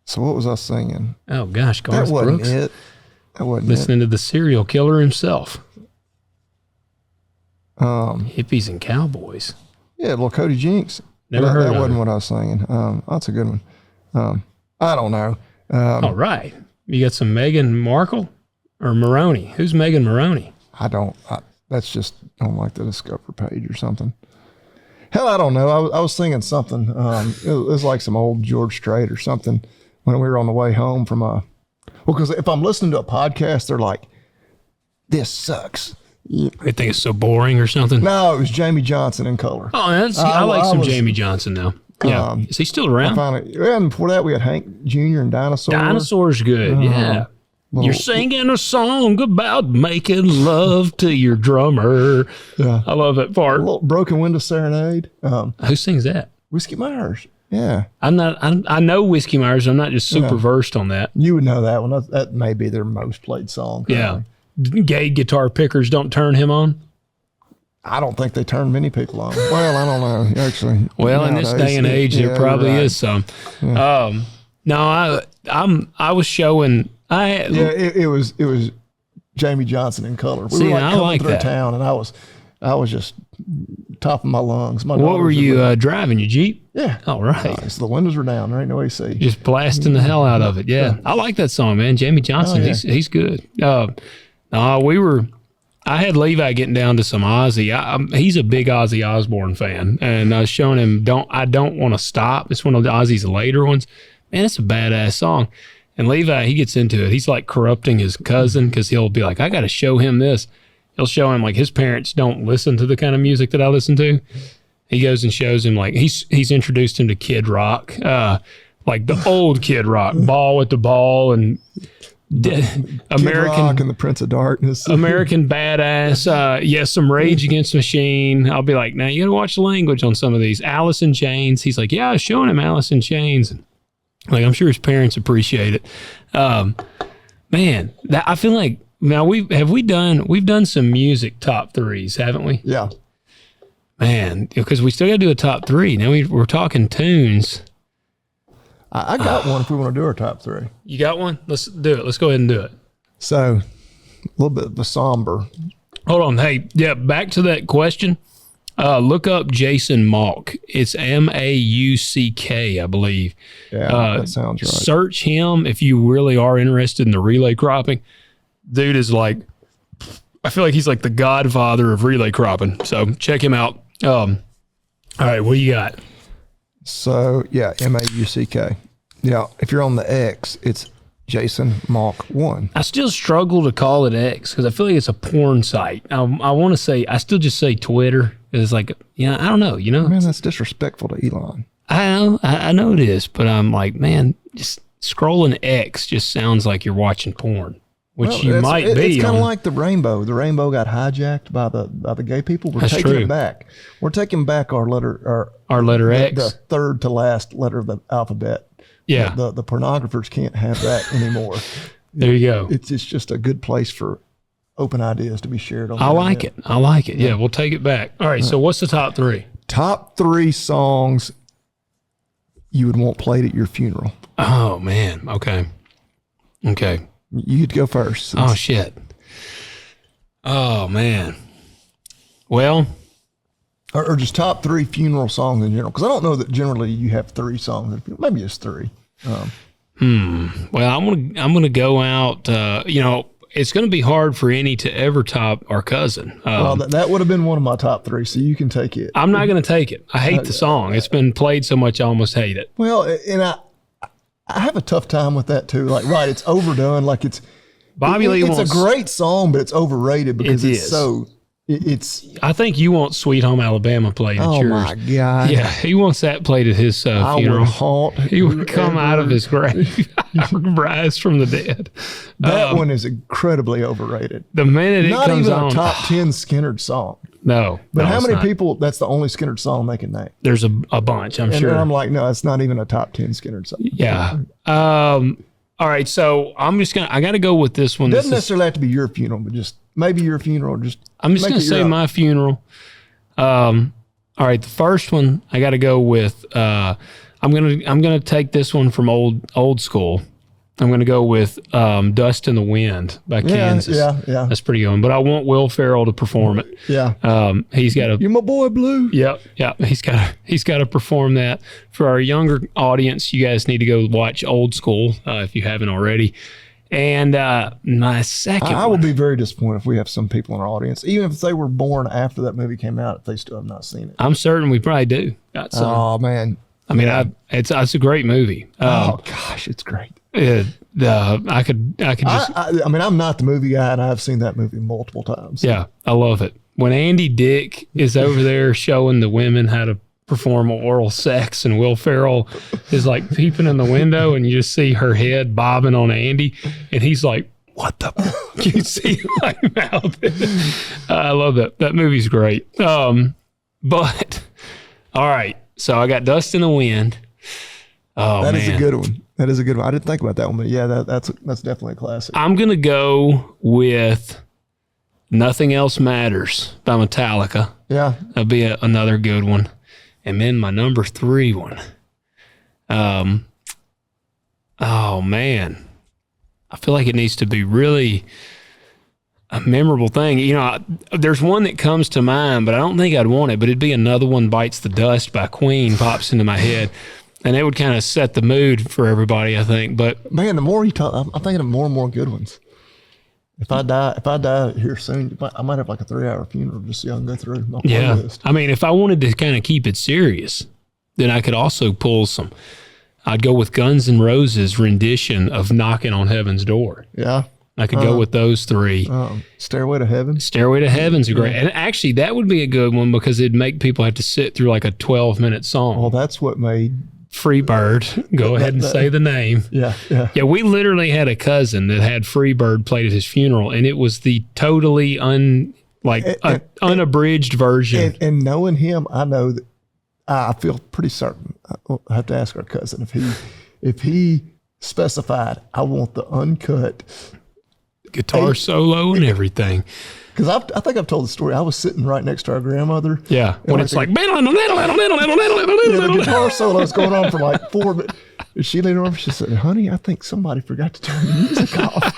Speaker 3: So what was I singing?
Speaker 2: Oh gosh, Garth
Speaker 3: That wasn't
Speaker 2: Brooks.
Speaker 3: it. That wasn't
Speaker 2: Listening to the serial killer himself. Hippies and cowboys.
Speaker 3: Yeah, little Cody Jinks.
Speaker 2: Never heard of
Speaker 3: that. Wasn't
Speaker 2: him.
Speaker 3: what I was singing. That's a good one. I don't know.
Speaker 2: All right. You got some Meghan Markle or Maroney? Who's Meghan Maroney?
Speaker 3: That's just on like the Discover page or something. Hell, I don't know. I was singing something. It was like some old George Strait or something when we were on the way home from because if I'm listening to a podcast, they're like, this sucks.
Speaker 2: They think it's so boring or something?
Speaker 3: No, it was Jamie Johnson in color.
Speaker 2: Oh, I like some Jamie Johnson now. Yeah. Is he still around?
Speaker 3: And before that, we had Hank Jr. and Dinosaur.
Speaker 2: Dinosaur's good, yeah. You're singing a song about making love to your drummer.
Speaker 3: Yeah.
Speaker 2: I love that part.
Speaker 3: A little Broken Window Serenade.
Speaker 2: Who sings that?
Speaker 3: Whiskey Myers. Yeah.
Speaker 2: I know Whiskey Myers. I'm not just super versed on that.
Speaker 3: You would know that one. That may be their most played song.
Speaker 2: Yeah. Gay guitar pickers don't turn him on.
Speaker 3: I don't think they turn many people on. Well, I don't know, actually.
Speaker 2: Well, in this day and age, there probably is some. Yeah. No, I was showing.
Speaker 3: It was Jamie Johnson in color. We were
Speaker 2: I
Speaker 3: coming
Speaker 2: like
Speaker 3: through
Speaker 2: that.
Speaker 3: town, and I was just top of my lungs.
Speaker 2: What were you driving? Your Jeep?
Speaker 3: Yeah.
Speaker 2: All right.
Speaker 3: Nice. The windows were down. There ain't no AC.
Speaker 2: Just blasting the hell out of it. Yeah. I like that song, man. Jamie Johnson. He's good. I had Levi getting down to some Ozzy. He's a big Ozzy Osbourne fan, and I was showing him I Don't Want to Stop. It's one of Ozzy's later ones. Man, it's a badass song. And Levi, he gets into it. He's like corrupting his cousin because he'll be like, I got to show him this. He'll show him, like, his parents don't listen to the kind of music that I listen to. He goes and shows him, like, he's introduced him to Kid Rock, like the old Kid Rock, Ball with the Ball, and American
Speaker 3: Kid Rock and the Prince of Darkness.
Speaker 2: American Badass. Some Rage Against the Machine. I'll be like, now you got to watch the language on some of these. Alice in Chains. He's like, yeah, I was showing him Alice in Chains. And, like, I'm sure his parents appreciate it. Man, I feel like now we've done some music top threes, haven't we?
Speaker 3: Yeah.
Speaker 2: Man, because we still got to do a top three. Now we're talking tunes.
Speaker 3: I got one if we want to do our top three.
Speaker 2: You got one? Let's do it. Let's go ahead and do it.
Speaker 3: So, a little bit of a somber.
Speaker 2: Hold on. Hey, yeah, back to that question. Look up Jason Mauck. It's Mauck, I believe.
Speaker 3: Yeah, that sounds right.
Speaker 2: Search him if you really are interested in the relay cropping. Dude is like, I feel like he's like the godfather of relay cropping. So check him out. All right, what do you got?
Speaker 3: So, yeah, Mauck. Yeah, if you're on the X, it's Jason Mauck 1.
Speaker 2: I still struggle to call it X because I feel like it's a porn site. I want to say, I still just say Twitter. It's like, I don't know,
Speaker 3: Man, that's disrespectful to Elon.
Speaker 2: I know it is, but I'm like, man, just scrolling X just sounds like you're watching porn, which you might be.
Speaker 3: It's kind of like the rainbow. The rainbow got hijacked by the gay people. We're taking it back. We're taking back our letter
Speaker 2: X,
Speaker 3: the third to last letter of the alphabet.
Speaker 2: Yeah,
Speaker 3: the pornographers can't have that anymore.
Speaker 2: There you go.
Speaker 3: It's just a good place for open ideas to be shared on.
Speaker 2: I like it. Yeah, we'll take it back. All right. So what's the top three?
Speaker 3: Top three songs you would want played at your funeral.
Speaker 2: Oh man. Okay.
Speaker 3: You'd go first.
Speaker 2: Oh shit. Oh man. Well,
Speaker 3: or just top three funeral songs in general, because I don't know that generally you have three songs. Maybe just three.
Speaker 2: Well, I'm gonna go out. It's gonna be hard for any to ever top Our Cousin.
Speaker 3: Well, that would have been one of my top three, so you can take it.
Speaker 2: I'm not gonna take it. I hate the song. It's been played so much, I almost hate it.
Speaker 3: Well, and I have a tough time with that too. Like, right, it's overdone. Like it's
Speaker 2: Bobby Lee.
Speaker 3: It's a great song, but it's overrated because it's so.
Speaker 2: I think you want Sweet Home Alabama played at yours.
Speaker 3: Oh my God!
Speaker 2: Yeah, he wants that played at his funeral. He would come out of his grave, rise from the dead.
Speaker 3: That one is incredibly overrated.
Speaker 2: The minute it comes on,
Speaker 3: not even a top 10 Skinnerd song.
Speaker 2: No,
Speaker 3: but how many people? That's the only Skinnerd song they can name.
Speaker 2: There's a bunch, I'm sure.
Speaker 3: And I'm like, no, it's not even a top 10 Skinnerd song.
Speaker 2: Yeah. All right, so I got to go with this one.
Speaker 3: It doesn't necessarily have to be your funeral, but just maybe your funeral.
Speaker 2: I'm just going to say my funeral. All right, the first one I got to go with. I'm gonna take this one from old school. I'm gonna go with "Dust in the Wind" by Kansas. Yeah, that's pretty good one. But I want Will Ferrell to perform it.
Speaker 3: Yeah,
Speaker 2: he's got to.
Speaker 3: You're my boy, Blue.
Speaker 2: Yep. He's got to perform that. For our younger audience, you guys need to go watch Old School if you haven't already. And my second,
Speaker 3: I will be very disappointed if we have some people in our audience, even if they were born after that movie came out, if they still have not seen it.
Speaker 2: I'm certain we probably do. Got some.
Speaker 3: Oh man,
Speaker 2: I mean, it's a great movie.
Speaker 3: Oh gosh, it's great.
Speaker 2: I could just.
Speaker 3: I mean, I'm not the movie guy, and I've seen that movie multiple times.
Speaker 2: Yeah, I love it. When Andy Dick is over there showing the women how to perform oral sex, and Will Ferrell is like peeping in the window, and you just see her head bobbing on Andy, and he's like, what the you see my mouth. I love that. That movie's great. But all right. So I got Dust in the Wind. Oh,
Speaker 3: that
Speaker 2: man.
Speaker 3: is a good one. That is a good one. I didn't think about that one, but yeah, that's definitely a classic.
Speaker 2: I'm going to go with Nothing Else Matters by Metallica.
Speaker 3: Yeah.
Speaker 2: That'll be another good one. And then my number 3 one. Oh, man. I feel like it needs to be really a memorable thing. You know, there's one that comes to mind, but I don't think I'd want it. But it'd be Another One Bites the Dust by Queen pops into my head. And it would kind of set the mood for everybody, I think. But
Speaker 3: man, the more you talk, I'm thinking of more and more good ones. If I die here soon, I might have like a 3-hour funeral just so I can go through my playlist.
Speaker 2: I mean, if I wanted to kind of keep it serious, then I could also pull some. I'd go with Guns N' Roses' rendition of Knocking on Heaven's Door.
Speaker 3: Yeah.
Speaker 2: I could go with those 3.
Speaker 3: Stairway to Heaven.
Speaker 2: Stairway to Heaven's a great. And actually, that would be a good one because it'd make people have to sit through like a 12-minute song.
Speaker 3: Well, that's what made
Speaker 2: Freebird. Go ahead and say the name.
Speaker 3: Yeah.
Speaker 2: Yeah, we literally had a cousin that had Freebird played at his funeral, and it was the totally unabridged version.
Speaker 3: And knowing him, I know that I feel pretty certain. I have to ask our cousin if he specified, I want the uncut
Speaker 2: guitar solo and everything.
Speaker 3: Because I think I've told the story. I was sitting right next to our grandmother.
Speaker 2: Yeah, when it's like
Speaker 3: the guitar solo is going on for like 4 minutes. She leaned over. She said, "Honey, I think somebody forgot to turn the music off."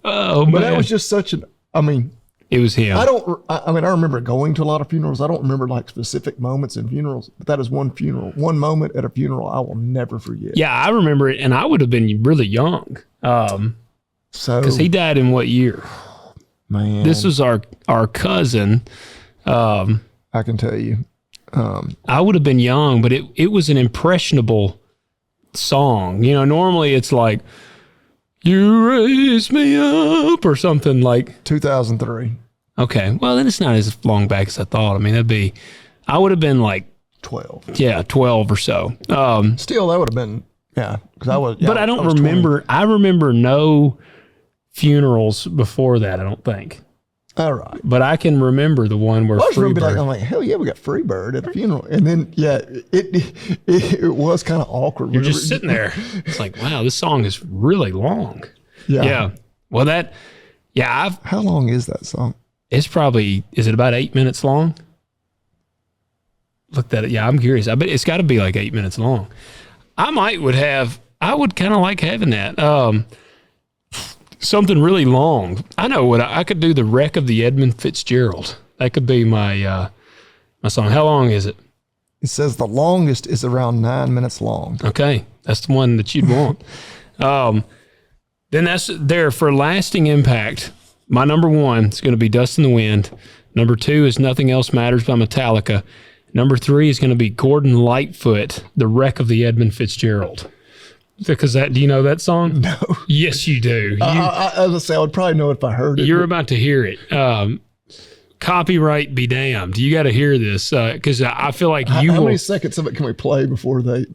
Speaker 3: But that was just such an. I mean,
Speaker 2: it was him.
Speaker 3: I remember going to a lot of funerals. I don't remember like specific moments in funerals, but that is one moment at a funeral I will never forget.
Speaker 2: Yeah, I remember it, and I would have been really young. Because he died in what year?
Speaker 3: Man,
Speaker 2: this was our cousin.
Speaker 3: I can tell you.
Speaker 2: I would have been young, but it was an impressionable song. You know, normally it's like, "You raise me up" or something like
Speaker 3: 2003.
Speaker 2: Okay, well then it's not as long back as I thought. I mean, I would have been like
Speaker 3: 12.
Speaker 2: Yeah, 12 or so.
Speaker 3: Still, that would have been because I was. Yeah,
Speaker 2: but I don't remember. 20. I remember no funerals before that. I don't think.
Speaker 3: All right,
Speaker 2: but I can remember the one where Freebird.
Speaker 3: I'm like, hell yeah, we got Freebird at a funeral, and then it was kind of awkward.
Speaker 2: You're just sitting there. It's like, wow, this song is really long. Yeah. Well, how
Speaker 3: long is that song?
Speaker 2: It's probably. Is it about 8 minutes long? Looked at it. Yeah, I'm curious. I bet it's got to be like 8 minutes long. I would kind of like having that. Something really long. I know what I could do. The Wreck of the Edmund Fitzgerald. That could be my song. How long is it?
Speaker 3: It says the longest is around 9 minutes long.
Speaker 2: Okay, that's the one that you'd want. Then that's there for lasting impact. My number 1 is going to be Dust in the Wind. Number 2 is Nothing Else Matters by Metallica. Number 3 is going to be Gordon Lightfoot, The Wreck of the Edmund Fitzgerald. Because do you know that song?
Speaker 3: No.
Speaker 2: Yes, you do.
Speaker 3: I was say I would probably know it if I heard it.
Speaker 2: You're about to hear it. Copyright be damned. You got to hear this because I feel like
Speaker 3: How many seconds of it can we play before they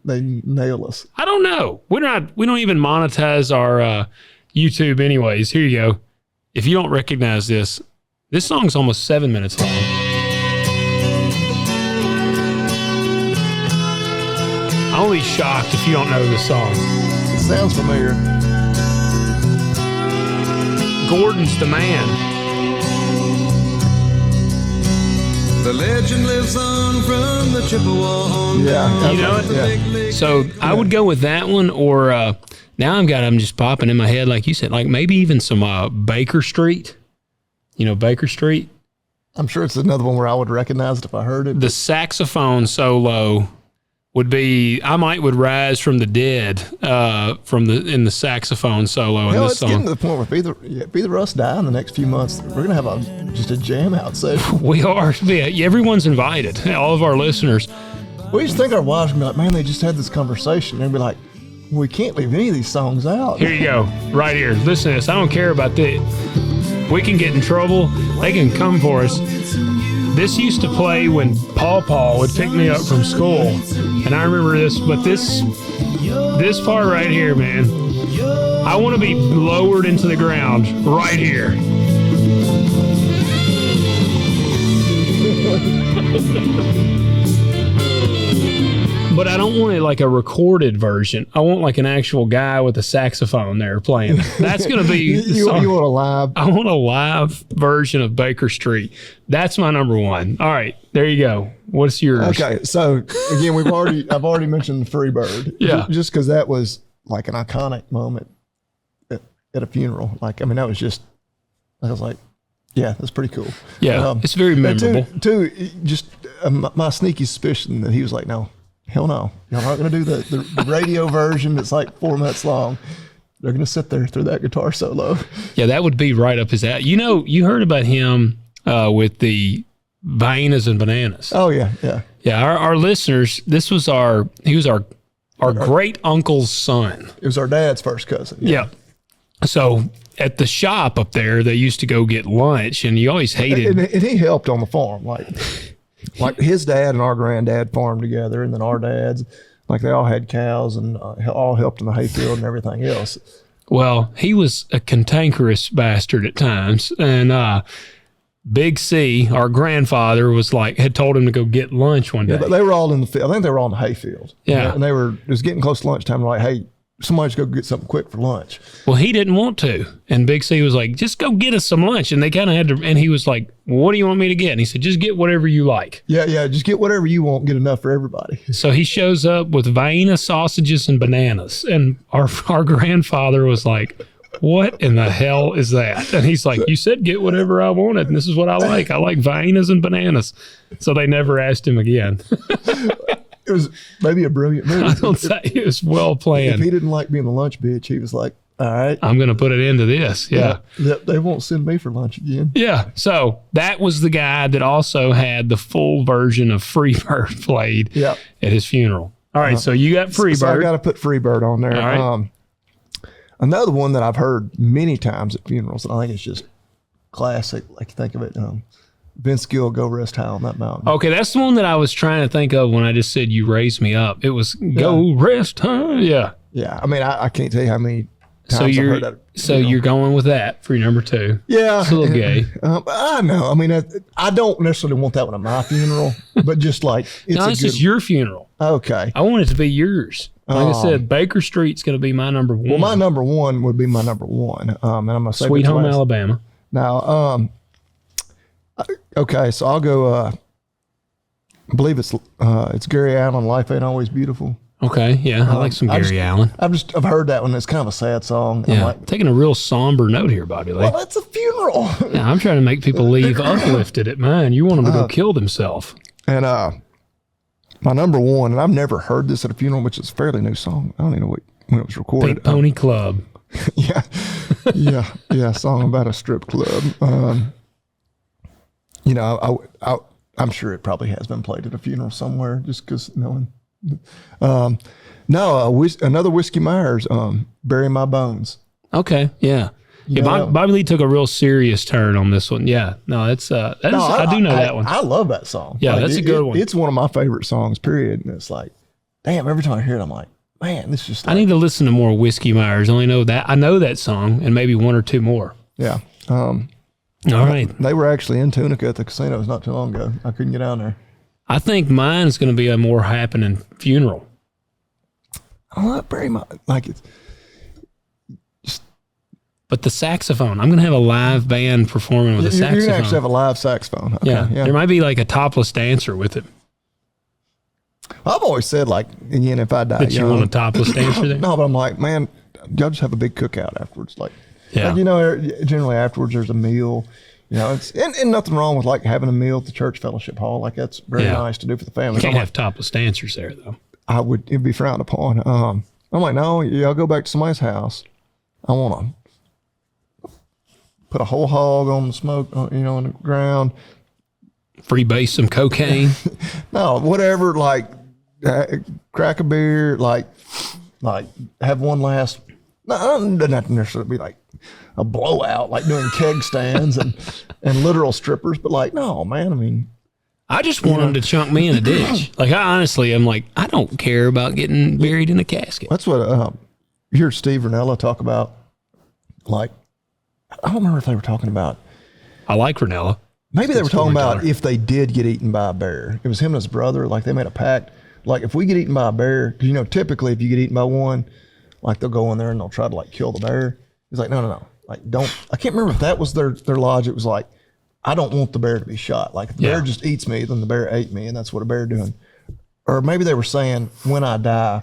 Speaker 3: nail us?
Speaker 2: I don't know. We don't even monetize our YouTube anyways. Here you go. If you don't recognize this song's almost 7 minutes long. I'll be shocked if you don't know this song.
Speaker 3: It sounds familiar.
Speaker 2: Gordon's the man.
Speaker 4: The legend lives on from the Chippewa.
Speaker 3: Yeah.
Speaker 2: You know it? Yeah. So I would go with that one, or now I'm just popping in my head, like you said, like maybe even some Baker Street. You know Baker Street?
Speaker 3: I'm sure it's another one where I would recognize it if I heard it.
Speaker 2: The saxophone solo would be, I would rise from the dead in the saxophone solo in this song.
Speaker 3: It's getting to the point where if either us die in the next few months, we're going to have just a jam out session.
Speaker 2: We are. Yeah, everyone's invited, all of our listeners.
Speaker 3: We just think our wives are going to be like, man, they just had this conversation. They'll be like, we can't leave any of these songs out.
Speaker 2: Here you go, right here. Listen to this. I don't care about that. We can get in trouble. They can come for us. This used to play when Paw would pick me up from school. And I remember this, but this part right here, man. I want to be lowered into the ground right here. But I don't want it like a recorded version. I want like an actual guy with a saxophone there playing. That's going to be...
Speaker 3: you want a live...
Speaker 2: I want a live version of Baker Street. That's my number one. All right, there you go. What's yours?
Speaker 3: Okay, so again, I've already mentioned the Freebird.
Speaker 2: Yeah.
Speaker 3: Just because that was like an iconic moment at a funeral. Like, I mean, that was just... I was like, yeah, that's pretty cool.
Speaker 2: Yeah, it's very memorable.
Speaker 3: Two, just my sneaky suspicion that he was like, no, hell no. Y'all not going to do the radio version that's like 4 minutes long. They're going to sit there through that guitar solo.
Speaker 2: Yeah, that would be right up his alley. You know, you heard about him with the Viennas and Bananas.
Speaker 3: Oh, yeah, yeah.
Speaker 2: Yeah, our listeners, he was our great uncle's son.
Speaker 3: It was our dad's first cousin.
Speaker 2: Yeah. So at the shop up there, they used to go get lunch, and you always hated.
Speaker 3: And he helped on the farm, like his dad and our granddad farmed together, and then our dads, like they all had cows and all helped in the hayfield and everything else.
Speaker 2: Well, he was a cantankerous bastard at times, and Big C, our grandfather, had told him to go get lunch one day.
Speaker 3: Yeah, but they were all in the field. I think they were all in the hayfield.
Speaker 2: Yeah,
Speaker 3: and it was getting close to lunchtime. Like, hey, somebody's go get something quick for lunch.
Speaker 2: Well, he didn't want to. And Big C was like, just go get us some lunch. And they kind of had to, and he was like, well, what do you want me to get? And he said, just get whatever you like.
Speaker 3: Yeah, just get whatever you want, get enough for everybody.
Speaker 2: So he shows up with Vienna sausages and bananas. And our grandfather was like, what in the hell is that? And he's like, you said get whatever I wanted, and this is what I like. I like Viennas and bananas. So they never asked him again.
Speaker 3: It was maybe a brilliant move.
Speaker 2: I don't say it was well planned.
Speaker 3: If he didn't like being the lunch bitch, he was like, all right,
Speaker 2: I'm going to put it into this. Yeah.
Speaker 3: They won't send me for lunch again.
Speaker 2: Yeah. So that was the guy that also had the full version of Freebird played at his funeral. All right. So you got Freebird.
Speaker 3: So I got to put Freebird on there.
Speaker 2: All right.
Speaker 3: Another one that I've heard many times at funerals, and I think it's just classic. Like, think of it. Vince Gill, Go Rest High on That Mountain.
Speaker 2: Okay, that's the one that I was trying to think of when I just said you raised me up. It was Go Rest High. Yeah.
Speaker 3: Yeah. I mean, I can't tell you how many times I've heard that.
Speaker 2: So you're going with that for your number two.
Speaker 3: Yeah.
Speaker 2: It's a little gay.
Speaker 3: I know. I mean, I don't necessarily want that one at my funeral, but just like,
Speaker 2: it's is your funeral.
Speaker 3: Okay.
Speaker 2: I want it to be yours. Like I said, Baker Street's going to be my number one.
Speaker 3: Well, my number one would be my number one. And I'm going to say
Speaker 2: Sweet Home Alabama.
Speaker 3: Now, okay, so I'll go, I believe it's Gary Allen, Life Ain't Always Beautiful.
Speaker 2: Okay, yeah, I like some Gary Allen.
Speaker 3: I've heard that one. It's kind of a sad song.
Speaker 2: Yeah,
Speaker 3: I'm like,
Speaker 2: taking a real somber note here, Bobby Lee.
Speaker 3: Well, that's a funeral.
Speaker 2: Yeah, I'm trying to make people leave uplifted at mine. You want them to go kill themselves.
Speaker 3: And my number one, and I've never heard this at a funeral, which is a fairly new song. I don't even know when it was recorded.
Speaker 2: Big Pony Club.
Speaker 3: Yeah, song about a strip club. You know, I'm sure it probably has been played at a funeral somewhere, just because no one. Another Whiskey Myers, Bury My Bones.
Speaker 2: Okay, yeah. Bobby Lee took a real serious turn on this one. Yeah, no, I do know that one.
Speaker 3: I love that song.
Speaker 2: Yeah, that's a good one.
Speaker 3: It's one of my favorite songs, period. And it's like, damn, every time I hear it, I'm like, man, this is just.
Speaker 2: I need to listen to more Whiskey Myers. I know that song and maybe one or two more.
Speaker 3: Yeah.
Speaker 2: All right.
Speaker 3: They were actually in Tunica at the casinos not too long ago. I couldn't get down there.
Speaker 2: I think mine's going to be a more happening funeral.
Speaker 3: I love very much. Like it's.
Speaker 2: But the saxophone, I'm going to have a live band performing with a saxophone.
Speaker 3: You're going to actually have a live saxophone. Okay,
Speaker 2: yeah. There might be like a topless dancer with it.
Speaker 3: I've always said, like, again, if I die
Speaker 2: But you want a topless dancer there?
Speaker 3: No, but I'm like, man, y'all just have a big cookout afterwards. Like, you know, generally afterwards there's a meal. You know, and nothing wrong with like having a meal at the church fellowship hall. Like that's very nice to do for the family.
Speaker 2: You can't have topless dancers there though.
Speaker 3: It'd be frowned upon. I'm like, no, y'all go back to somebody's house. I want to put a whole hog on the smoke, you know, on the ground.
Speaker 2: Freebase some cocaine.
Speaker 3: No, whatever. Like crack a beer. Like have one last. No, it doesn't have to necessarily be like a blowout, like doing keg stands and literal strippers. But like, no, man. I mean,
Speaker 2: I just want them to chunk me in a ditch. Like, I honestly am like, I don't care about getting buried in a casket.
Speaker 3: That's what, hear Steve Ranella talk about, like, I don't remember if they were talking about.
Speaker 2: I like Ranella.
Speaker 3: Maybe they were talking about if they did get eaten by a bear. It was him and his brother. Like, they made a pact. Like, if we get eaten by a bear, because, you know, typically if you get eaten by one, like, they'll go in there and they'll try to, like, kill the bear. He's like, no. Like, don't. I can't remember if that was their logic. It was like, I don't want the bear to be shot. Like, if the bear just eats me, then the bear ate me, and that's what a bear doing. Or maybe they were saying, when I die,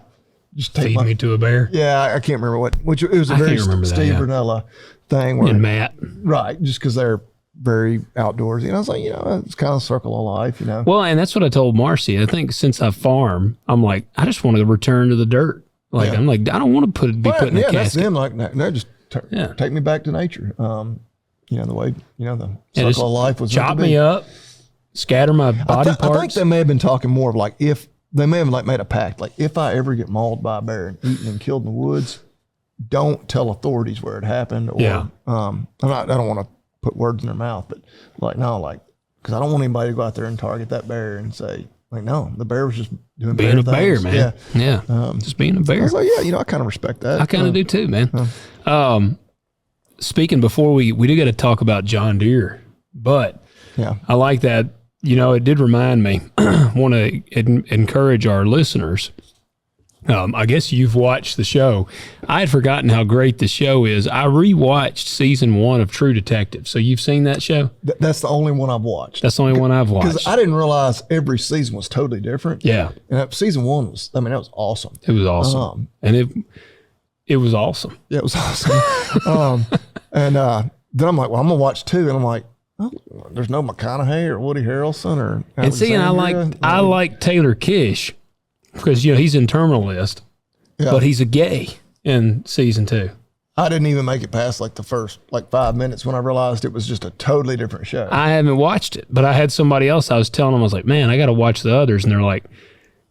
Speaker 3: just take
Speaker 2: me to a bear.
Speaker 3: Yeah, I can't remember which it was a very Steve Ranella thing. Where,
Speaker 2: and Matt.
Speaker 3: Right, just because they're very outdoorsy. And I was like, you know, it's kind of circle of life, you know.
Speaker 2: Well, and that's what I told Marcy. I think since I farm, I'm like, I just want to return to the dirt. Like, I'm like, I don't want to be put in a casket.
Speaker 3: That's them. Like, no, just take me back to nature. You know, the way, you know, the circle of life was
Speaker 2: chop me up, scatter my body parts.
Speaker 3: I think they may have been talking more of like, if they may have like made a pact, like, if I ever get mauled by a bear and eaten and killed in the woods, don't tell authorities where it happened. Or, I don't want to put words in their mouth, but like, no, like, because I don't want anybody to go out there and target that bear and say, like, no, the bear was just doing
Speaker 2: being a bear,
Speaker 3: things.
Speaker 2: man. Yeah. Just being a bear.
Speaker 3: I was like, yeah, you know, I kind of respect that.
Speaker 2: I kind of do too, man. Speaking before we do got to talk about John Deere, but I like that. You know, it did remind me, want to encourage our listeners. I guess you've watched the show. I had forgotten how great the show is. I rewatched season 1 of True Detective. So you've seen that show?
Speaker 3: That's the only one I've watched.
Speaker 2: That's the only one I've watched.
Speaker 3: Because I didn't realize every season was totally different.
Speaker 2: Yeah.
Speaker 3: And season 1 was, I mean, that was awesome.
Speaker 2: It was awesome. And it was awesome.
Speaker 3: Yeah, it was awesome. And then I'm like, well, I'm going to watch 2. And I'm like, oh, there's no McConaughey or Woody Harrelson or Alexandria.
Speaker 2: I like Taylor Kish because, you know, he's in Terminal List, but he's a gay in season 2.
Speaker 3: I didn't even make it past like the first 5 minutes when I realized it was just a totally different show.
Speaker 2: I haven't watched it, but I had somebody else, I was telling them, I was like, man, I got to watch the others. And they're like,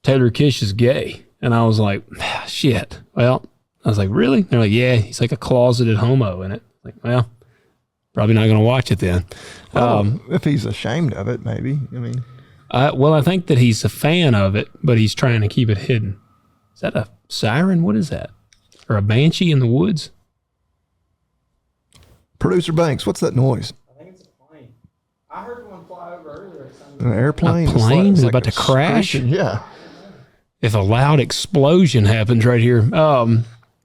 Speaker 2: Taylor Kish is gay. And I was like, shit. Well, I was like, really? They're like, yeah, he's like a closeted homo in it. Like, well, probably not going to watch it then.
Speaker 3: If he's ashamed of it, maybe. I mean,
Speaker 2: well, I think that he's a fan of it, but he's trying to keep it hidden. Is that a siren? What is that? Or a banshee in the woods?
Speaker 3: Producer Banks, what's that noise?
Speaker 5: I think it's a plane. I heard one fly over earlier.
Speaker 3: An airplane?
Speaker 2: A plane is about to crash?
Speaker 3: Yeah.
Speaker 2: If a loud explosion happens right here.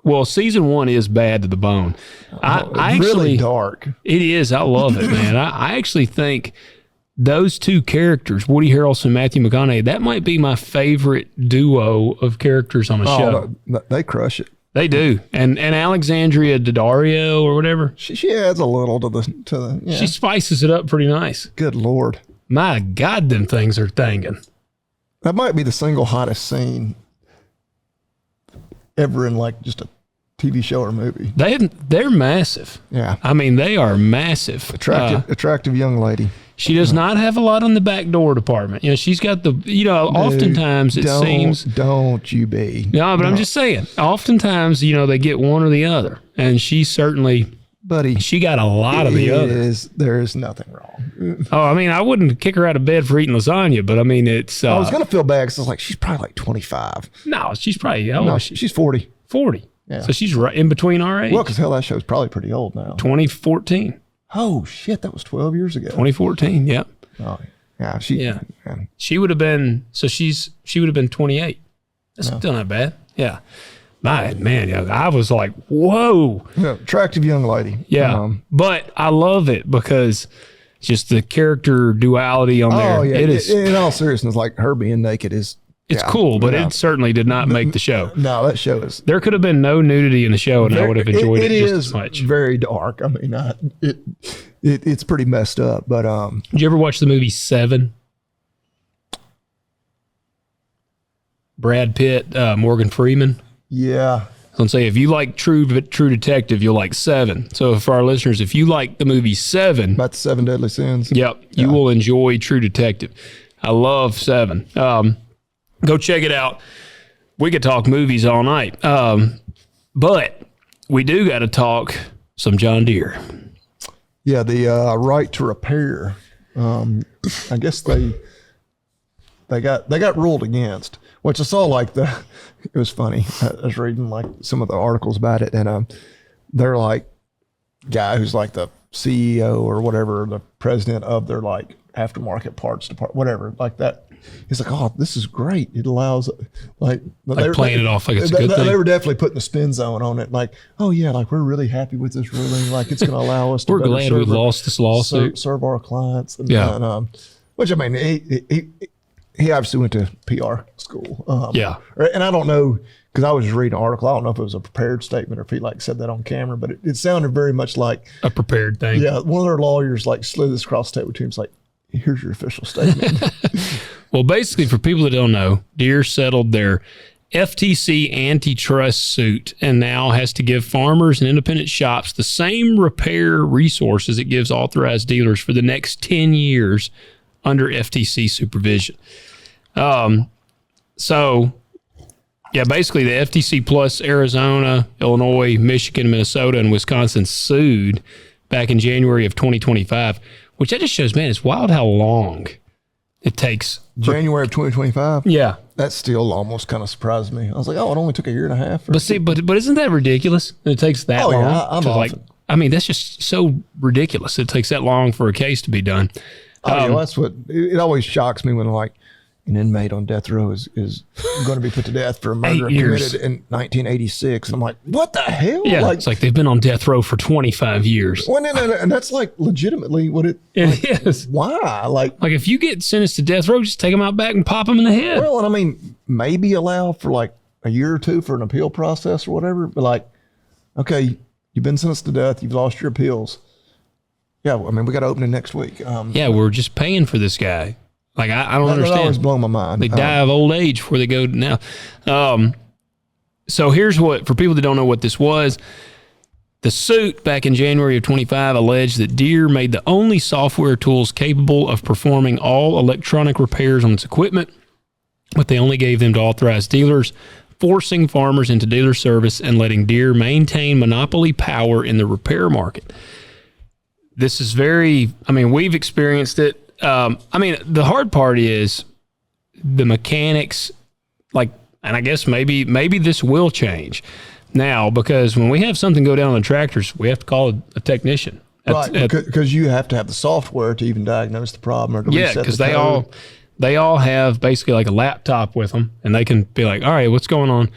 Speaker 2: Well, season 1 is bad to the bone. I actually,
Speaker 3: really dark.
Speaker 2: It is. I love it, man. I actually think those two characters, Woody Harrelson and Matthew McConaughey, that might be my favorite duo of characters on a show.
Speaker 3: They crush it.
Speaker 2: They do. And Alexandria Daddario or whatever.
Speaker 3: She adds a little to the
Speaker 2: She spices it up pretty nice.
Speaker 3: Good Lord.
Speaker 2: My God, them things are thangin'.
Speaker 3: That might be the single hottest scene ever in like just a TV show or movie.
Speaker 2: They're massive.
Speaker 3: Yeah.
Speaker 2: I mean, they are massive.
Speaker 3: Attractive young lady.
Speaker 2: She does not have a lot on the back door department. You know, she's got oftentimes it seems.
Speaker 3: Don't you be.
Speaker 2: No, but I'm just saying, oftentimes, you know, they get one or the other. And she certainly, she got a lot of the other.
Speaker 3: There is nothing wrong.
Speaker 2: Oh, I mean, I wouldn't kick her out of bed for eating lasagna, but I mean, it's.
Speaker 3: I was going to feel bad because I was like, she's probably like 25.
Speaker 2: No, she's probably,
Speaker 3: she's 40.
Speaker 2: 40. Yeah. So she's right in between our age.
Speaker 3: Well, because hell, that show's probably pretty old now.
Speaker 2: 2014.
Speaker 3: Oh, shit. That was 12 years ago.
Speaker 2: 2014. Yep.
Speaker 3: Oh, yeah.
Speaker 2: She would have been, she would have been 28. That's still not bad. Yeah. Man, I was like, whoa.
Speaker 3: Yeah, attractive young lady.
Speaker 2: Yeah. But I love it because just the character duality on there.
Speaker 3: Yeah.
Speaker 2: It is.
Speaker 3: In all seriousness, like her being naked is.
Speaker 2: It's cool, but it certainly did not make the show.
Speaker 3: No, that show is.
Speaker 2: There could have been no nudity in the show, and I would have enjoyed it just as much.
Speaker 3: It is very dark. I mean, it's pretty messed up. But
Speaker 2: did you ever watch the movie Seven? Brad Pitt, Morgan Freeman.
Speaker 3: Yeah.
Speaker 2: Let's say if you like True Detective, you'll like Seven. So for our listeners, if you like the movie Seven,
Speaker 3: about the 7 Deadly Sins,
Speaker 2: you will enjoy True Detective. I love Seven. Go check it out. We could talk movies all night. But we do got to talk some John Deere. Yeah,
Speaker 3: the right to repair. I guess they got ruled against, which I saw like it was funny. I was reading like some of the articles about it, and they're like guy who's like the CEO or whatever, the president of their like aftermarket parts department, whatever, like that. He's like, oh, this is great. It allows like
Speaker 2: playing it off like it's a good thing.
Speaker 3: They were definitely putting the spin zone on it. Like, oh yeah, like we're really happy with this ruling. Like it's going to allow us to
Speaker 2: we're glad we lost this lawsuit.
Speaker 3: Serve our clients. And,
Speaker 2: yeah.
Speaker 3: Which I mean, he obviously went to PR school.
Speaker 2: Yeah.
Speaker 3: And I don't know, because I was just reading an article. I don't know if it was a prepared statement or if he like said that on camera, but it sounded very much like
Speaker 2: a prepared thing.
Speaker 3: Yeah. One of their lawyers like slid this across the table to him. It's like, here's your official statement.
Speaker 2: Well, basically, for people that don't know, Deere settled their FTC antitrust suit and now has to give farmers and independent shops the same repair resources it gives authorized dealers for the next 10 years under FTC supervision. So, yeah, basically the FTC plus Arizona, Illinois, Michigan, Minnesota, and Wisconsin sued back in January of 2025, which that just shows, man, it's wild how long it takes.
Speaker 3: January of 2025?
Speaker 2: Yeah.
Speaker 3: That still almost kind of surprised me. I was like, oh, it only took a year and a half.
Speaker 2: But see, but isn't that ridiculous? It takes that long.
Speaker 3: Yeah, I'm
Speaker 2: like, I mean, that's just so ridiculous. It takes that long for a case to be done.
Speaker 3: That's what it always shocks me when like an inmate on death row is going to be put to death for a murder committed in 1986. And I'm like, what the hell?
Speaker 2: Yeah,
Speaker 3: like,
Speaker 2: it's like they've been on death row for 25 years.
Speaker 3: Well, and that's like legitimately what it
Speaker 2: is.
Speaker 3: Why? Like
Speaker 2: if you get sentenced to death row, just take them out back and pop them in the head.
Speaker 3: Well, and I mean, maybe allow for like a year or two for an appeal process or whatever. But like, okay, you've been sentenced to death. You've lost your appeals. Yeah, I mean, we got to open it next week.
Speaker 2: Yeah, we're just paying for this guy. Like, I don't understand.
Speaker 3: That always blow my mind.
Speaker 2: They die of old age before they go now. So here's what, for people that don't know what this was, the suit back in January of 25 alleged that Deere made the only software tools capable of performing all electronic repairs on its equipment, but they only gave them to authorized dealers, forcing farmers into dealer service and letting Deere maintain monopoly power in the repair market. This is we've experienced it. The hard part is the mechanics, and I guess maybe this will change now, because when we have something go down on the tractors, we have to call a technician.
Speaker 3: Right, because you have to have the software to even diagnose the problem or to reset the code.
Speaker 2: Because they all have basically like a laptop with them, and they can be like, all right, what's going on?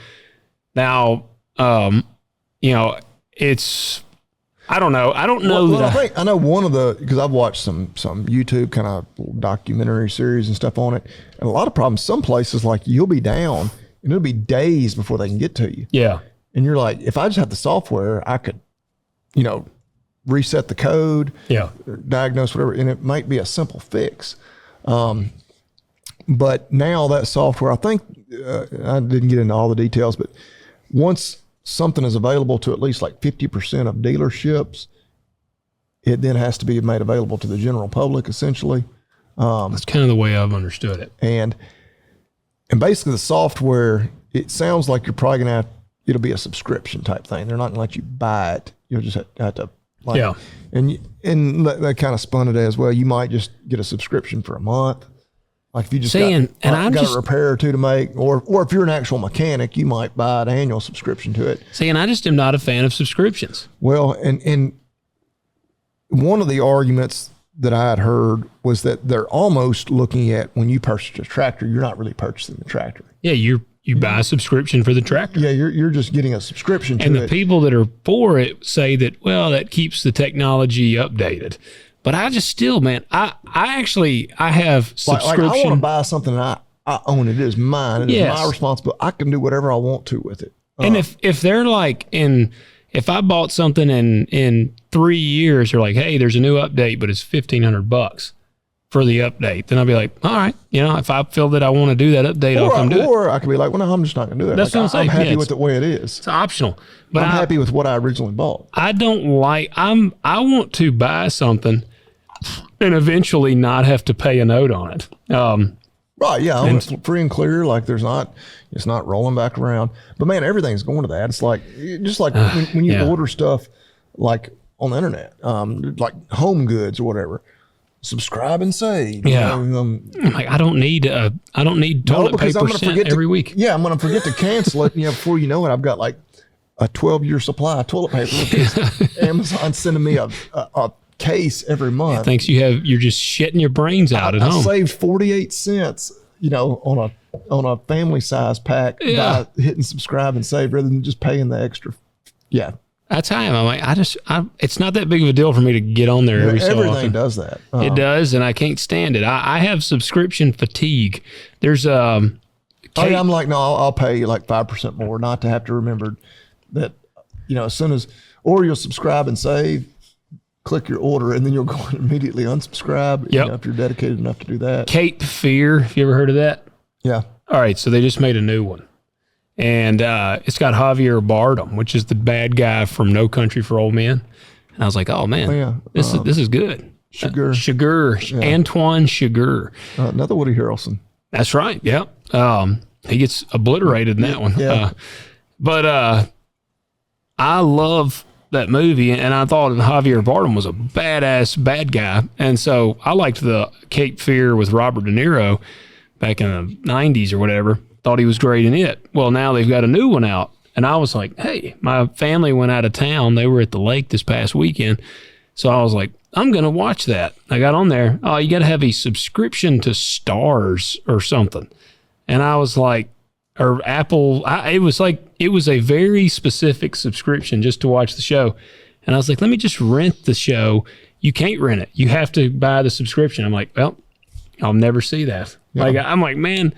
Speaker 2: Now, it's... I don't know. I don't know.
Speaker 3: Well, I know one of because I've watched some YouTube kind of documentary series and stuff on it. And a lot of problems, some places like you'll be down and it'll be days before they can get to you.
Speaker 2: Yeah.
Speaker 3: And you're like, if I just have the software, I could, reset the code, diagnose whatever, and it might be a simple fix. But now that software, I think, I didn't get into all the details, but once something is available to at least like 50% of dealerships, it then has to be made available to the general public, essentially.
Speaker 2: That's kind of the way I've understood it.
Speaker 3: And basically the software, it sounds like you're probably going to it'll be a subscription type thing. They're not going to let you buy it. You'll just have to and that kind of spun it as well. You might just get a subscription for a month. Like if you just got a repair or two to make, or if you're an actual mechanic, you might buy an annual subscription to it.
Speaker 2: See, and I just am not a fan of subscriptions.
Speaker 3: Well, and one of the arguments that I had heard was that they're almost looking at when you purchase a tractor, you're not really purchasing the tractor.
Speaker 2: Yeah, you buy a subscription for the tractor.
Speaker 3: Yeah, you're just getting a subscription to it.
Speaker 2: And the people that are for it say that, well, that keeps the technology updated. But I just still, man, I have subscription.
Speaker 3: Like I want to buy something and I own it. It is mine. It is my responsibility. I can do whatever I want to with it.
Speaker 2: And if they're like if I bought something in 3 years, they're like, hey, there's a new update, but it's $1,500 for the update, then I'll be like, all right, if I feel that I want to do that update, I'll come do it.
Speaker 3: Or I could be like, well, no, I'm just not going to do that.
Speaker 2: That's what I'm saying.
Speaker 3: I'm happy with the way it is.
Speaker 2: It's optional. But
Speaker 3: I'm happy with what I originally bought.
Speaker 2: I want to buy something and eventually not have to pay a note on it.
Speaker 3: Right, yeah, it's free and clear. Like it's not rolling back around. But man, everything's going to that. It's like just like when you order stuff like on the internet, like home goods or whatever. subscribe and save.
Speaker 2: Yeah.
Speaker 3: You know,
Speaker 2: I'm like, I don't need toilet paper sent every week.
Speaker 3: Yeah, I'm going to forget to cancel it. Before you know it, I've got like a 12-year supply of toilet paper because Amazon's sending me a case every month.
Speaker 2: Thanks, you're just shitting your brains out at home.
Speaker 3: I saved 48 cents, on a family size pack by hitting subscribe and save rather than just paying the extra. Yeah.
Speaker 2: That's how I am. I'm like, it's not that big of a deal for me to get on there every so often.
Speaker 3: Everything does that.
Speaker 2: It does, and I can't stand it. I have subscription fatigue. There's I'm
Speaker 3: like, no, I'll pay you like 5% more, not to have to remember that, as soon as, or you'll subscribe and save, click your order, and then you'll go and immediately unsubscribe.
Speaker 2: Yep.
Speaker 3: If you're dedicated enough to do that.
Speaker 2: Cape Fear. Have you ever heard of that?
Speaker 3: Yeah.
Speaker 2: All right, so they just made a new one. And it's got Javier Bardem, which is the bad guy from No Country for Old Men. And I was like, oh, man, this is good.
Speaker 3: Sugar.
Speaker 2: Antoine Sugar.
Speaker 3: Another Woody Harrelson.
Speaker 2: That's right, yeah. He gets obliterated in that one.
Speaker 3: Yeah.
Speaker 2: But I love that movie, and I thought Javier Bardem was a badass bad guy. And so I liked the Cape Fear with Robert De Niro back in the 90s or whatever. Thought he was great in it. Well, now they've got a new one out. And I was like, hey, my family went out of town. They were at the lake this past weekend. So I was like, I'm going to watch that. I got on there. Oh, you got to have a subscription to Stars or something. And I was like, or Apple, it was a very specific subscription just to watch the show. And I was like, let me just rent the show. You can't rent it. You have to buy the subscription. I'm like, well, I'll never see that. Yeah. I'm like, man,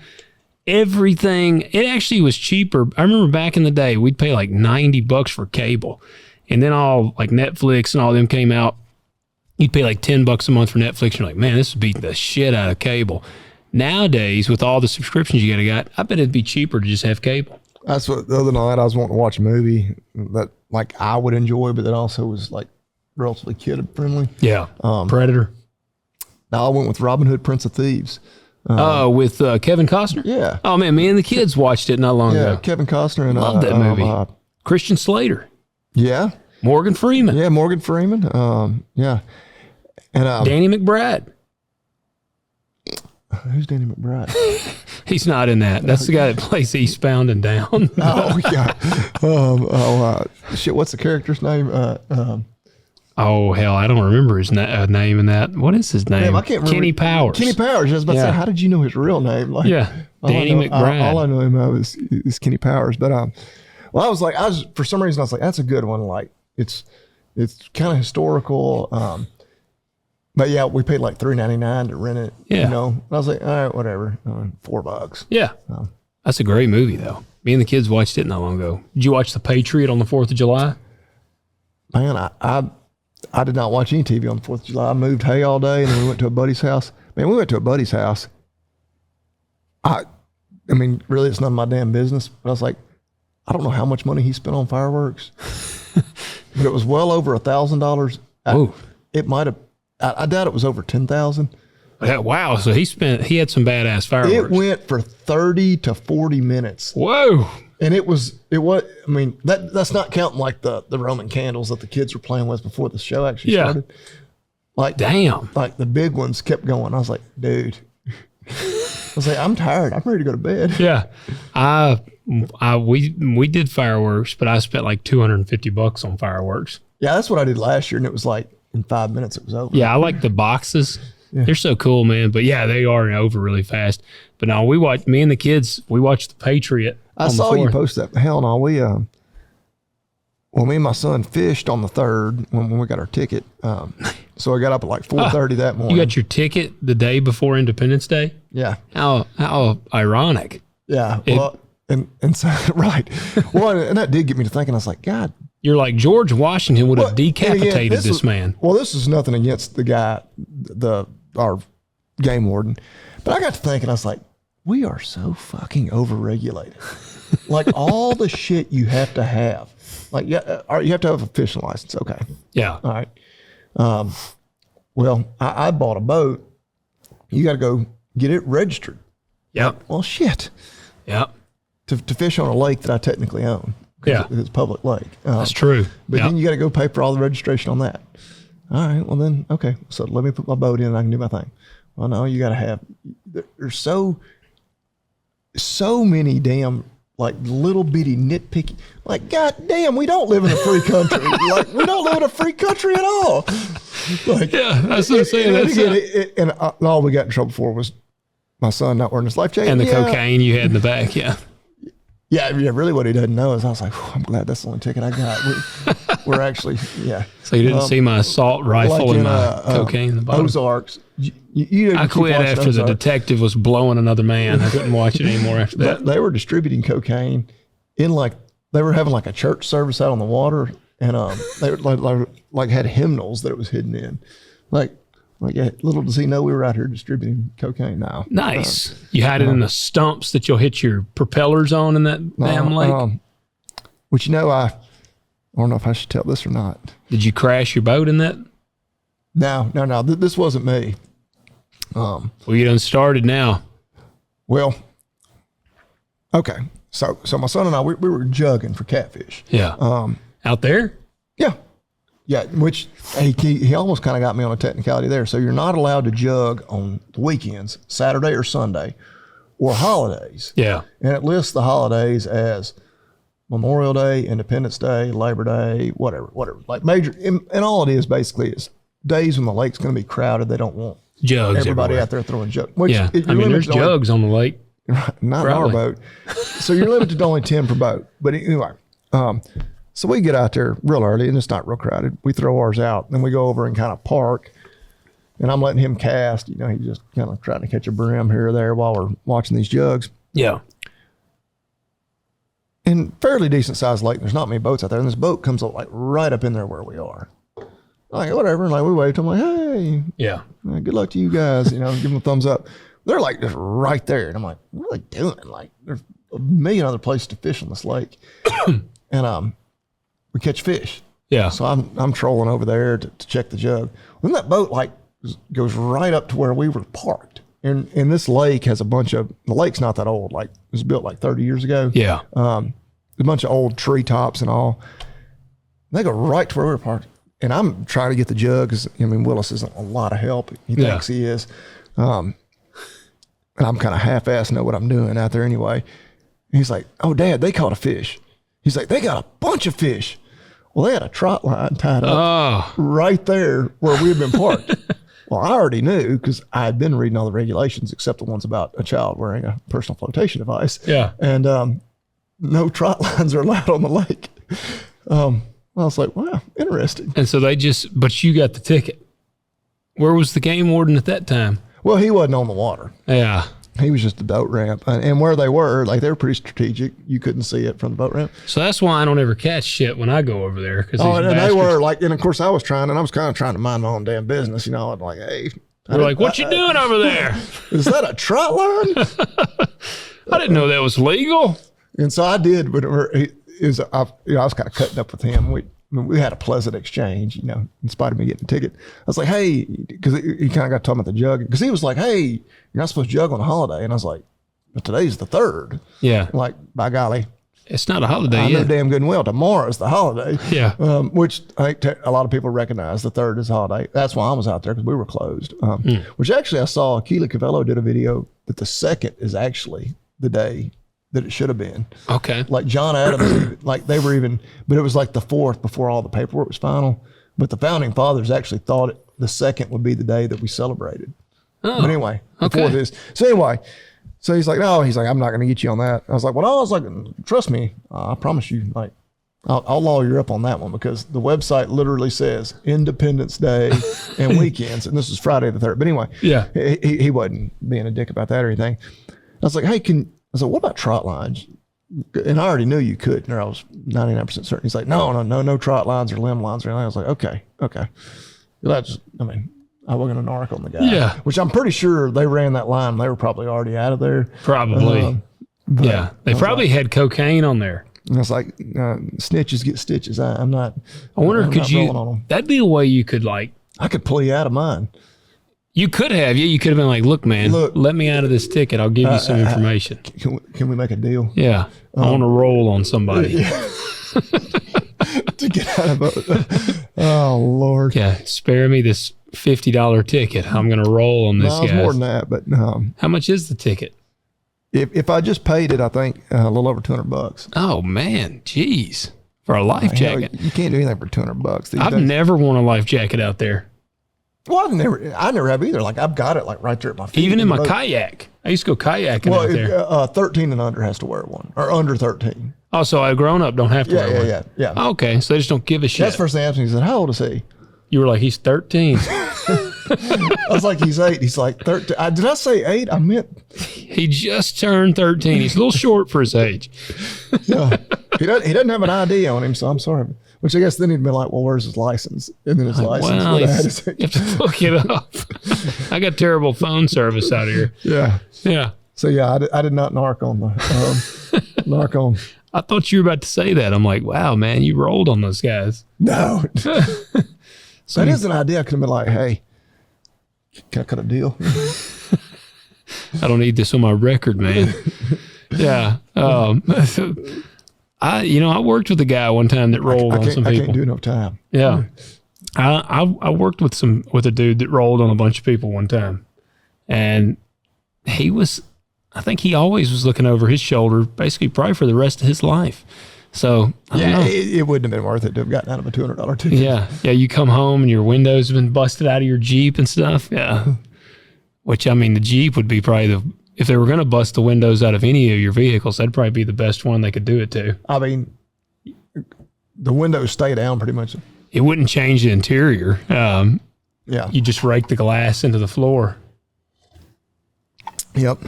Speaker 2: everything, it actually was cheaper. I remember back in the day, we'd pay like $90 for cable. And then all like Netflix and all them came out. You'd pay like $10 a month for Netflix. You're like, man, this is beating the shit out of cable. Nowadays, with all the subscriptions you got, I bet it'd be cheaper to just have cable.
Speaker 3: That's what the other night I was wanting to watch a movie that like I would enjoy, but that also was like relatively kid friendly.
Speaker 2: Yeah. Predator.
Speaker 3: Now I went with Robin Hood, Prince of Thieves.
Speaker 2: With Kevin Costner?
Speaker 3: Yeah.
Speaker 2: Oh, man, me and the kids watched it not long ago.
Speaker 3: Kevin Costner. And
Speaker 2: love that movie. Christian Slater.
Speaker 3: Yeah.
Speaker 2: Morgan Freeman.
Speaker 3: Yeah, Morgan Freeman. Yeah. And
Speaker 2: Danny McBride.
Speaker 3: Who's Danny McBride?
Speaker 2: He's not in that. That's the guy that plays Eastbound and Down.
Speaker 3: Oh, yeah. Shit, what's the character's name?
Speaker 2: Oh, hell, I don't remember his name in that. What is his name?
Speaker 3: Damn, I can't remember.
Speaker 2: Kenny Powers.
Speaker 3: Kenny Powers. I was about to say, how did you know his real name? Like,
Speaker 2: Danny McBride.
Speaker 3: All I know him of is Kenny Powers. But well, I was for some reason I was like, that's a good one. Like, it's kind of historical. But yeah, we paid like $3.99 to rent it.
Speaker 2: Yeah.
Speaker 3: And I was like, all right, whatever. $4.
Speaker 2: Yeah. That's a great movie though. Me and the kids watched it not long ago. Did you watch The Patriot on the 4th of July?
Speaker 3: Man, I did not watch any TV on the 4th of July. I moved hay all day and then we went to a buddy's house. Man, we went to a buddy's house. I mean, really, it's none of my damn business. But I was like, I don't know how much money he spent on fireworks, but it was well over $1,000.
Speaker 2: Oh,
Speaker 3: it might have. I doubt it was over 10,000.
Speaker 2: Wow! So he had some badass fireworks.
Speaker 3: It went for 30 to 40 minutes.
Speaker 2: Whoa!
Speaker 3: And it was. I mean, that's not counting like the Roman candles that the kids were playing with before the show actually started. Like, damn! Like the big ones kept going. I was like, dude. I was like, I'm tired. I'm ready to go to bed.
Speaker 2: Yeah, we did fireworks, but I spent like $250 on fireworks.
Speaker 3: Yeah, that's what I did last year, and it was like in 5 minutes it was over.
Speaker 2: Yeah, I like the boxes. Yeah. They're so cool, man. But yeah, they are over really fast. But no, me and the kids, we watched The Patriot.
Speaker 3: I saw you post that. Hell no, me and my son fished on the 3rd when we got our ticket. So I got up at like 4:30 that morning.
Speaker 2: You got your ticket the day before Independence Day?
Speaker 3: Yeah.
Speaker 2: How ironic.
Speaker 3: Yeah. Well, and so, right. Well, and that did get me to thinking. I was like, God.
Speaker 2: You're like, George Washington would have decapitated this man.
Speaker 3: Well, this is nothing against the guy, our game warden. But I got to thinking, I was like, we are so fucking overregulated. Like all the shit you have to have. Like, you have to have a fishing license. Okay.
Speaker 2: Yeah.
Speaker 3: All right. Well, I bought a boat. You got to go get it registered.
Speaker 2: Yep.
Speaker 3: Well, shit.
Speaker 2: Yep.
Speaker 3: To fish on a lake that I technically own.
Speaker 2: Yeah.
Speaker 3: It's a public lake.
Speaker 2: That's true.
Speaker 3: But then you got to go pay for all the registration on that. all right, well then, okay. So let me put my boat in and I can do my thing. Well, no, you got to have, there's so many damn like little bitty nitpicky, like, God damn, we don't live in a free country. Like, we don't live in a free country at all. Like,
Speaker 2: Yeah, that's what I'm saying.
Speaker 3: And all we got in trouble for was my son not wearing his life jacket.
Speaker 2: And the cocaine you had in the back, yeah.
Speaker 3: Yeah, really what he doesn't know is I was like, I'm glad that's the only ticket I got. We're actually, yeah.
Speaker 2: So you didn't see my assault rifle
Speaker 3: like
Speaker 2: and my cocaine in the bottom?
Speaker 3: Ozarks. You
Speaker 2: I quit after the detective was blowing another man. I couldn't watch it anymore after that.
Speaker 3: They were distributing cocaine in they were having like a church service out on the water, and they were like had hymnals that it was hidden in. Like yeah, little does he know we were out here distributing cocaine now.
Speaker 2: Nice. You had it in the stumps that you'll hit your propellers on in that damn lake?
Speaker 3: Which, I don't know if I should tell this or not.
Speaker 2: Did you crash your boat in that?
Speaker 3: No. This wasn't me.
Speaker 2: Well, you done started now.
Speaker 3: Well, okay. So my son and I, we were jugging for catfish.
Speaker 2: Yeah. Out there?
Speaker 3: Yeah. Yeah, which he almost kind of got me on a technicality there. So you're not allowed to jug on the weekends, Saturday or Sunday, or holidays.
Speaker 2: Yeah.
Speaker 3: And it lists the holidays as Memorial Day, Independence Day, Labor Day, whatever. Like major, and all it is basically is days when the lake's going to be crowded. They don't want
Speaker 2: jugs
Speaker 3: everybody
Speaker 2: everywhere
Speaker 3: out there throwing jugs.
Speaker 2: Yeah. I mean, there's jugs on the lake.
Speaker 3: Not in our
Speaker 2: Probably.
Speaker 3: boat. So you're limited to only 10 per boat. But anyway, so we get out there real early, and it's not real crowded. We throw ours out, then we go over and kind of park, and I'm letting him cast. He's just kind of trying to catch a brim here or there while we're watching these jugs.
Speaker 2: Yeah.
Speaker 3: And fairly decent sized lake. There's not many boats out there, and this boat comes up like right up in there where we are. Like, whatever. Like, we waved to them, like, hey,
Speaker 2: Yeah.
Speaker 3: good luck to you guys. Give them a thumbs up. They're like just right there, and I'm like, what are they doing? Like, there's a million other places to fish on this lake, and we catch fish.
Speaker 2: Yeah.
Speaker 3: So I'm trolling over there to check the jug. Then that boat goes right up to where we were parked. And this lake has the lake's not that old. Like, it was built like 30 years ago.
Speaker 2: Yeah.
Speaker 3: A bunch of old treetops and all. They go right to where we were parked. And I'm trying to get the jug because, Willis isn't a lot of help. He thinks he is. And I'm kind of half-assed know what I'm doing out there anyway. And he's like, oh, Dad, they caught a fish. He's like, they got a bunch of fish. Well, they had a trot line tied up right there where we had been parked. Well, I already knew because I had been reading all the regulations except the ones about a child wearing a personal flotation device.
Speaker 2: Yeah.
Speaker 3: And no trot lines are allowed on the lake. I was like, wow, interesting.
Speaker 2: And so but you got the ticket. Where was the game warden at that time?
Speaker 3: Well, he wasn't on the water.
Speaker 2: Yeah.
Speaker 3: He was just a boat ramp. And where they were, like, they were pretty strategic. You couldn't see it from the boat ramp.
Speaker 2: So that's why I don't ever catch shit when I go over there.
Speaker 3: And they were like, and of course I was kind of trying to mind my own damn business, I'm like, hey.
Speaker 2: They're like, what you doing over there?
Speaker 3: Is that a trot line?
Speaker 2: I didn't know that was legal.
Speaker 3: And so I did, but I was kind of cutting up with him. We had a pleasant exchange, in spite of me getting a ticket. I was like, hey, because he kind of got talking about the jug. Because he was like, hey, you're not supposed to jug on a holiday. And I was like, but today's the 3rd.
Speaker 2: Yeah.
Speaker 3: I'm like, by golly.
Speaker 2: It's not a holiday
Speaker 3: I know
Speaker 2: yet.
Speaker 3: damn good and well tomorrow's the holiday.
Speaker 2: Yeah.
Speaker 3: Which I think a lot of people recognize the 3rd is a holiday. That's why I was out there, because we were closed. Which actually I saw Keely Cavello did a video that the 2nd is actually the day that it should have been.
Speaker 2: Okay.
Speaker 3: Like John Adams, but it was like the 4th before all the paperwork was final. But the founding fathers actually thought the 2nd would be the day that we celebrated.
Speaker 2: Oh,
Speaker 3: but anyway, before this. So anyway, he's like, no, I'm not going to get you on that. I was like, trust me, I promise you, like, I'll lawyer up on that one, because the website literally says Independence Day and weekends. And this is Friday the 3rd. But anyway,
Speaker 2: yeah,
Speaker 3: he wasn't being a dick about that or anything. I was like, hey, I said, what about trot lines? And I already knew you could, or I was 99% certain. He's like, no trot lines or limb lines or anything. I was like, okay. I wasn't an narc on the guy.
Speaker 2: Yeah.
Speaker 3: Which I'm pretty sure they ran that line. They were probably already out of there.
Speaker 2: Probably. Yeah. They probably had cocaine on there.
Speaker 3: And it's like, snitches get stitches. I'm not.
Speaker 2: I wonder, that'd be a way you could, like.
Speaker 3: I could pull you out of mine.
Speaker 2: You could have. Yeah, you could have been like, look, man, let me out of this ticket. I'll give you some information.
Speaker 3: Can we make a deal?
Speaker 2: Yeah. I want to roll on somebody.
Speaker 3: Yeah. To get out of it. Oh Lord.
Speaker 2: Yeah, spare me this $50 ticket. I'm going to roll on this,
Speaker 3: No, it's
Speaker 2: guys.
Speaker 3: more than that, but
Speaker 2: How much is the ticket?
Speaker 3: if I just paid it, I think a little over $200.
Speaker 2: Oh man, jeez, for a life jacket.
Speaker 3: You can't do anything for $200 these
Speaker 2: I've
Speaker 3: days.
Speaker 2: never worn a life jacket out there.
Speaker 3: Well, I never have either. Like I've got it like right there at my feet.
Speaker 2: Even in my
Speaker 3: boat.
Speaker 2: kayak. I used to go kayaking out there.
Speaker 3: 13 and under has to wear one, or under 13.
Speaker 2: Oh, so a grown up don't have to wear one.
Speaker 3: Yeah.
Speaker 2: Okay, so they just don't give a shit.
Speaker 3: That's the first thing I asked him. He said, "How old is he?"
Speaker 2: You were like, he's 13.
Speaker 3: I was like, "He's 8." He's like 13. Did I say 8? I meant.
Speaker 2: He just turned 13. He's a little short for his age.
Speaker 3: Yeah. He doesn't have an ID on him, so I'm sorry. Which I guess then he'd be like, "Well, where's his license?" And then his license.
Speaker 2: Well,
Speaker 3: would have had
Speaker 2: you have to look it up. I got terrible phone service out here.
Speaker 3: Yeah.
Speaker 2: Yeah.
Speaker 3: So yeah, I did not narc on the narc on.
Speaker 2: I thought you were about to say that. I'm like, wow, man, you rolled on those guys.
Speaker 3: No. That is an idea. I could have been like, "Hey, can I cut a deal?"
Speaker 2: I don't need this on my record, man. Yeah. I worked with a guy one time that rolled on some people.
Speaker 3: I can't do no time.
Speaker 2: Yeah. I worked with a dude that rolled on a bunch of people one time. And I think he always was looking over his shoulder, basically probably for the rest of his life. So I don't know.
Speaker 3: It wouldn't have been worth it to have gotten out of a $200 ticket.
Speaker 2: Yeah. Yeah. You come home and your windows have been busted out of your Jeep and stuff. Yeah. Which, I mean, the Jeep would be probably if they were going to bust the windows out of any of your vehicles, that'd probably be the best one they could do it to.
Speaker 3: I mean, the windows stay down pretty much.
Speaker 2: It wouldn't change the interior.
Speaker 3: Yeah.
Speaker 2: You just rake the glass into the floor.
Speaker 3: Yep.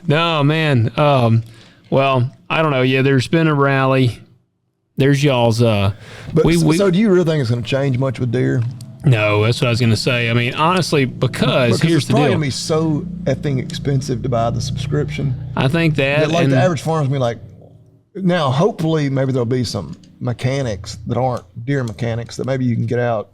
Speaker 2: No, man. Well, I don't know. Yeah, there's been a rally. There's y'all's.
Speaker 3: But so do you really think it's going to change much with Deere?
Speaker 2: No, that's what I was going to say. I mean, honestly, because here's the deal.
Speaker 3: It's probably going to be so effing expensive to buy the subscription.
Speaker 2: I think that.
Speaker 3: Like the average farmer's going to be like, now hopefully maybe there'll be some mechanics that aren't Deere mechanics that maybe you can get out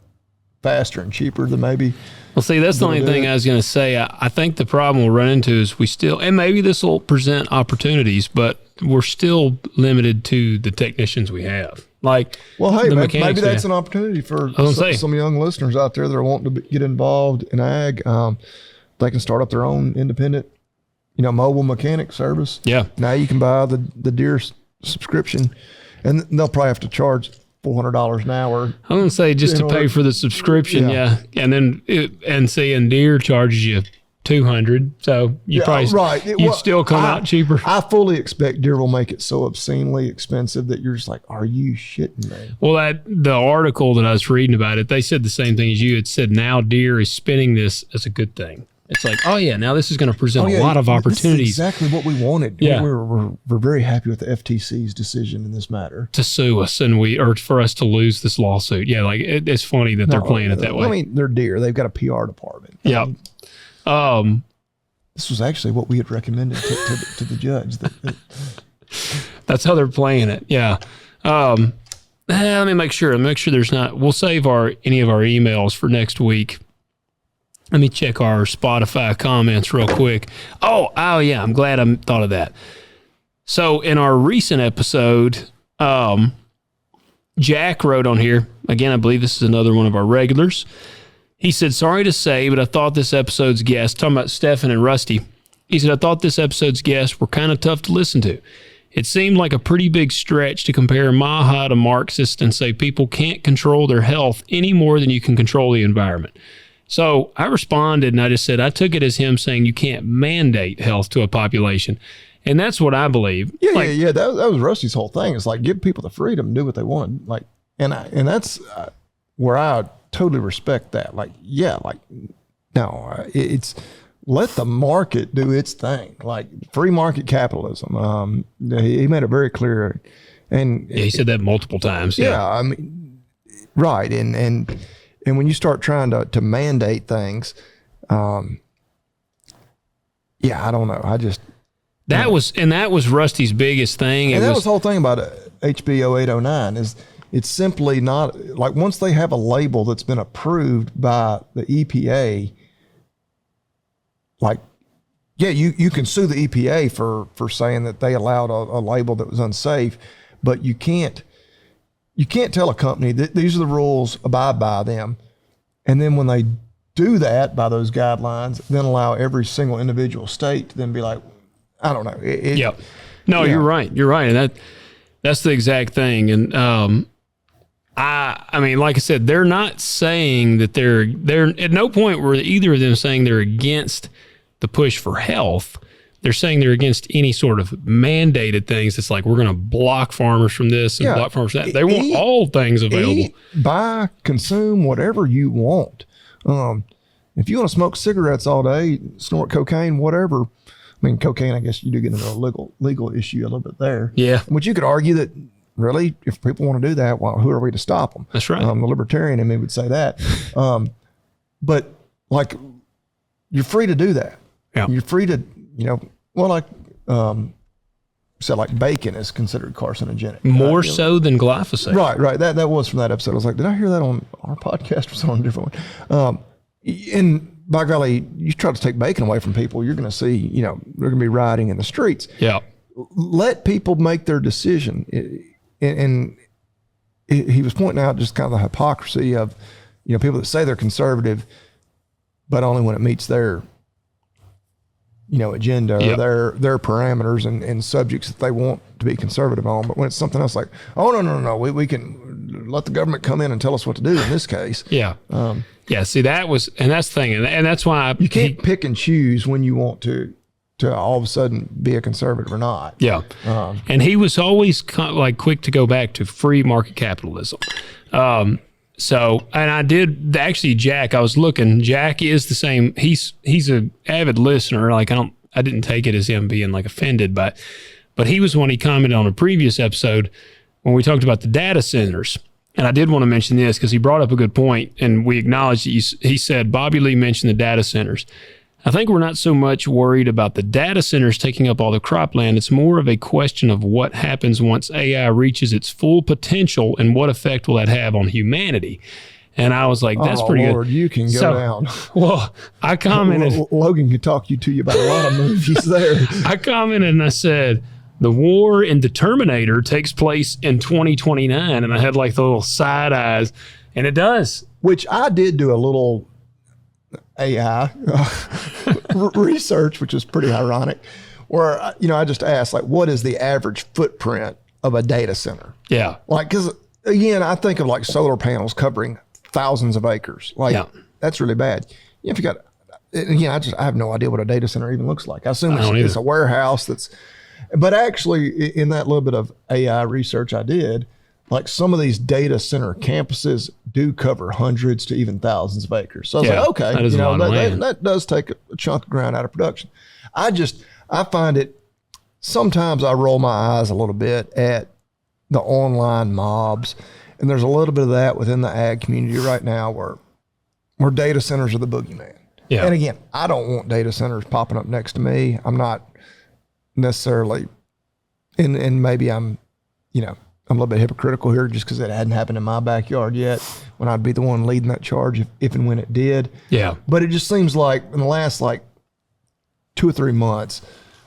Speaker 3: faster and cheaper than maybe.
Speaker 2: Well, see, that's the only thing I was going to say. I think the problem we'll run into is and maybe this will present opportunities, but we're still limited to the technicians we have. Like,
Speaker 3: well, hey, maybe that's
Speaker 2: an
Speaker 3: an opportunity for some young listeners out there that are wanting to get involved in ag. They can start up their own independent, mobile mechanic service.
Speaker 2: Yeah.
Speaker 3: Now you can buy the Deere subscription, and they'll probably have to charge $400 an hour.
Speaker 2: I'm going to say just to pay for the subscription, yeah. And then and Deere charges you $200, so you you'd still come out cheaper.
Speaker 3: I fully expect Deere will make it so obscenely expensive that you're just like, are you shitting me?
Speaker 2: Well, the article that I was reading about it, they said the same thing as you. It said now Deere is spinning this as a good thing. It's like, oh yeah, now this is going to present a lot of opportunities.
Speaker 3: This is exactly what we wanted.
Speaker 2: Yeah.
Speaker 3: We're very happy with the FTC's decision in this matter.
Speaker 2: To sue us or for us to lose this lawsuit. Yeah, like it's funny that they're playing it that way.
Speaker 3: I mean, they're Deere. They've got a PR department.
Speaker 2: Yeah.
Speaker 3: This was actually what we had recommended to the judge.
Speaker 2: That's how they're playing it. Yeah. Let me make sure. There's not. We'll save any of our emails for next week. Let me check our Spotify comments real quick. Oh yeah. I'm glad I thought of that. So in our recent episode, Jack wrote on here, again, I believe this is another one of our regulars. He said, sorry to say, but I thought this episode's guests, talking about Stefan and Rusty, he said, I thought this episode's guests were kind of tough to listen to. It seemed like a pretty big stretch to compare Maha to Marxist and say people can't control their health any more than you can control the environment. So I responded and I just said, I took it as him saying you can't mandate health to a population. And that's what I believe.
Speaker 3: Yeah. That was Rusty's whole thing. It's like, give people the freedom to do what they want. Like, and that's where I totally respect that. Like, it's let the market do its thing. Like free market capitalism. He made it very clear. And
Speaker 2: he said that multiple times.
Speaker 3: Yeah. I mean, right. And when you start trying to mandate things, I don't know. That
Speaker 2: was Rusty's biggest thing.
Speaker 3: And that was the whole thing about HB 0809 is it's simply not like once they have a label that's been approved by the EPA, like, yeah, you can sue the EPA for saying that they allowed a label that was unsafe, but you can't you can't tell a company that these are the rules, abide by them. And then when they do that by those guidelines, then allow every single individual state to then be like, I don't know.
Speaker 2: No, you're right. You're right. And that's the exact thing. And I mean, like I said, they're not saying that they're at no point were either of them saying they're against the push for health. They're saying they're against any sort of mandated things. It's like, we're going to block farmers from this and block farmers from that. They want all things available.
Speaker 3: Eat, buy, consume, whatever you want. If you want to smoke cigarettes all day, snort cocaine, whatever. I mean, cocaine, I guess you do get into a legal issue a little bit there.
Speaker 2: Yeah.
Speaker 3: But you could argue that, really, if people want to do that, well, who are we to stop them?
Speaker 2: That's right.
Speaker 3: The libertarian in me would say that. But like, you're free to do that.
Speaker 2: Yeah.
Speaker 3: You're free to, like bacon is considered carcinogenic.
Speaker 2: More so than glyphosate.
Speaker 3: Right. That was from that episode. I was like, did I hear that on our podcast or something different one? And by golly, you try to take bacon away from people, you're going to see, they're going to be rioting in the streets.
Speaker 2: Yeah.
Speaker 3: Let people make their decision. And he was pointing out just kind of the hypocrisy of, people that say they're conservative, but only when it meets their, agenda or their parameters and subjects that they want to be conservative on. But when it's something else like, oh, no, we can let the government come in and tell us what to do in this case.
Speaker 2: Yeah. See, that's the thing. And that's why
Speaker 3: you can't pick and choose when you want to all of a sudden be a conservative or not.
Speaker 2: Yeah. And he was always quick to go back to free market capitalism. So, and I did actually, Jack, I was looking, Jack is the same. He's an avid listener. I didn't take it as him being offended, but he was one, he commented on a previous episode when we talked about the data centers. And I did want to mention this because he brought up a good point, and we acknowledged that he said, Bobby Lee mentioned the data centers. I think we're not so much worried about the data centers taking up all the cropland. It's more of a question of what happens once AI reaches its full potential and what effect will that have on humanity. And I was like, that's pretty
Speaker 3: Lord,
Speaker 2: good.
Speaker 3: You can go down.
Speaker 2: Well, I commented.
Speaker 3: Logan can talk to you about a lot of movies there.
Speaker 2: I commented and I said, the war in the Terminator takes place in 2029. And I had the little side eyes. And it does.
Speaker 3: Which I did do a little AI research, which is pretty ironic, where, I just asked, what is the average footprint of a data center?
Speaker 2: Yeah.
Speaker 3: Because, again, I think of solar panels covering thousands of acres. That's really bad. If you got, again, I have no idea what a data center even looks like. I assume it's a warehouse but actually in that little bit of AI research I did, some of these data center campuses do cover hundreds to even thousands of acres. So I was like, okay, that does take a chunk of ground out of production. I find it, sometimes I roll my eyes a little bit at the online mobs. And there's a little bit of that within the ag community right now where data centers are the boogeyman. Yeah. And again, I don't want data centers popping up next to me. I'm not necessarily, and maybe I'm a little bit hypocritical here just because it hadn't happened in my backyard yet when I'd be the one leading that charge if and when it did.
Speaker 2: Yeah.
Speaker 3: But it just seems like in the last 2 or 3 months,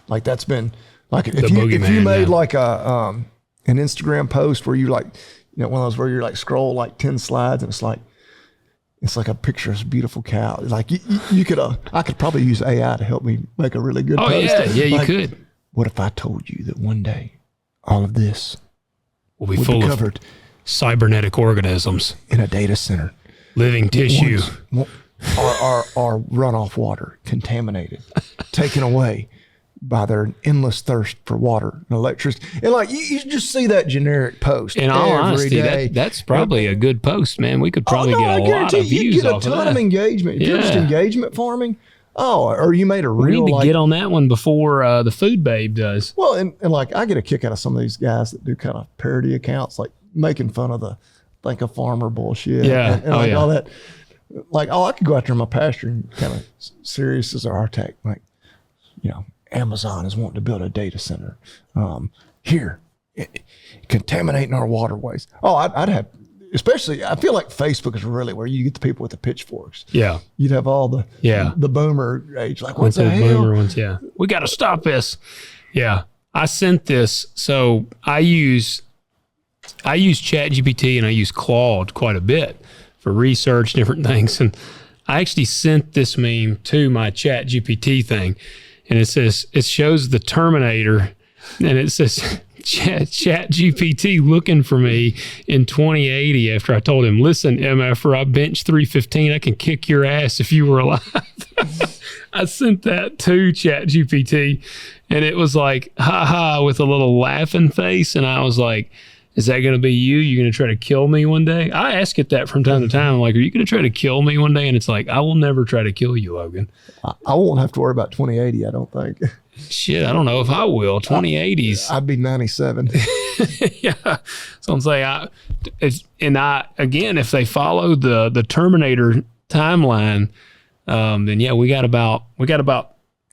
Speaker 3: that's been if you made an Instagram post where you one of those where you're scroll 10 slides and it's like a picture of this beautiful cow. You could, I could probably use AI to help me make a really good post.
Speaker 2: Yeah, you could.
Speaker 3: What if I told you that one day all of this
Speaker 2: will be full of cybernetic organisms
Speaker 3: in a data center,
Speaker 2: living tissue,
Speaker 3: our runoff water contaminated, taken away by their endless thirst for water and electricity. And you just see that generic post.
Speaker 2: In all honesty, that's probably a good post, man. We could probably get a lot of views off of that.
Speaker 3: You get a ton of engagement. If you're just engagement farming, or you made a real.
Speaker 2: We need to get on that one before the Food Babe does.
Speaker 3: Well, and I get a kick out of some of these guys that do kind of parody accounts, making fun of the Think a Farmer bullshit.
Speaker 2: Yeah.
Speaker 3: And all that. I could go out there in my pasture and kind of serious as an architect, Amazon is wanting to build a data center here, contaminating our waterways. I'd have, especially, I feel like Facebook is really where you get the people with the pitchforks.
Speaker 2: Yeah.
Speaker 3: You'd have all the boomer age, what the hell?
Speaker 2: Boomer ones, we got to stop this. Yeah. I sent this. So I use I use ChatGPT and I use Claude quite a bit for research, different things. And I actually sent this meme to my ChatGPT thing, and it shows the Terminator, and it says ChatGPT looking for me in 2080 after I told him, listen, MFer, I bench 315. I can kick your ass if you were alive. I sent that to ChatGPT, and it was like, ha ha, with a little laughing face. And I was like, is that going to be you? You going to try to kill me one day? I ask it that from time to time. I'm like, are you going to try to kill me one day? And it's like, I will never try to kill you, Logan.
Speaker 3: I won't have to worry about 2080, I don't think.
Speaker 2: Shit, I don't know if I will. 2080s.
Speaker 3: I'd be 97.
Speaker 2: Yeah. So I'm saying, again, if they follow the Terminator timeline, then yeah, we got about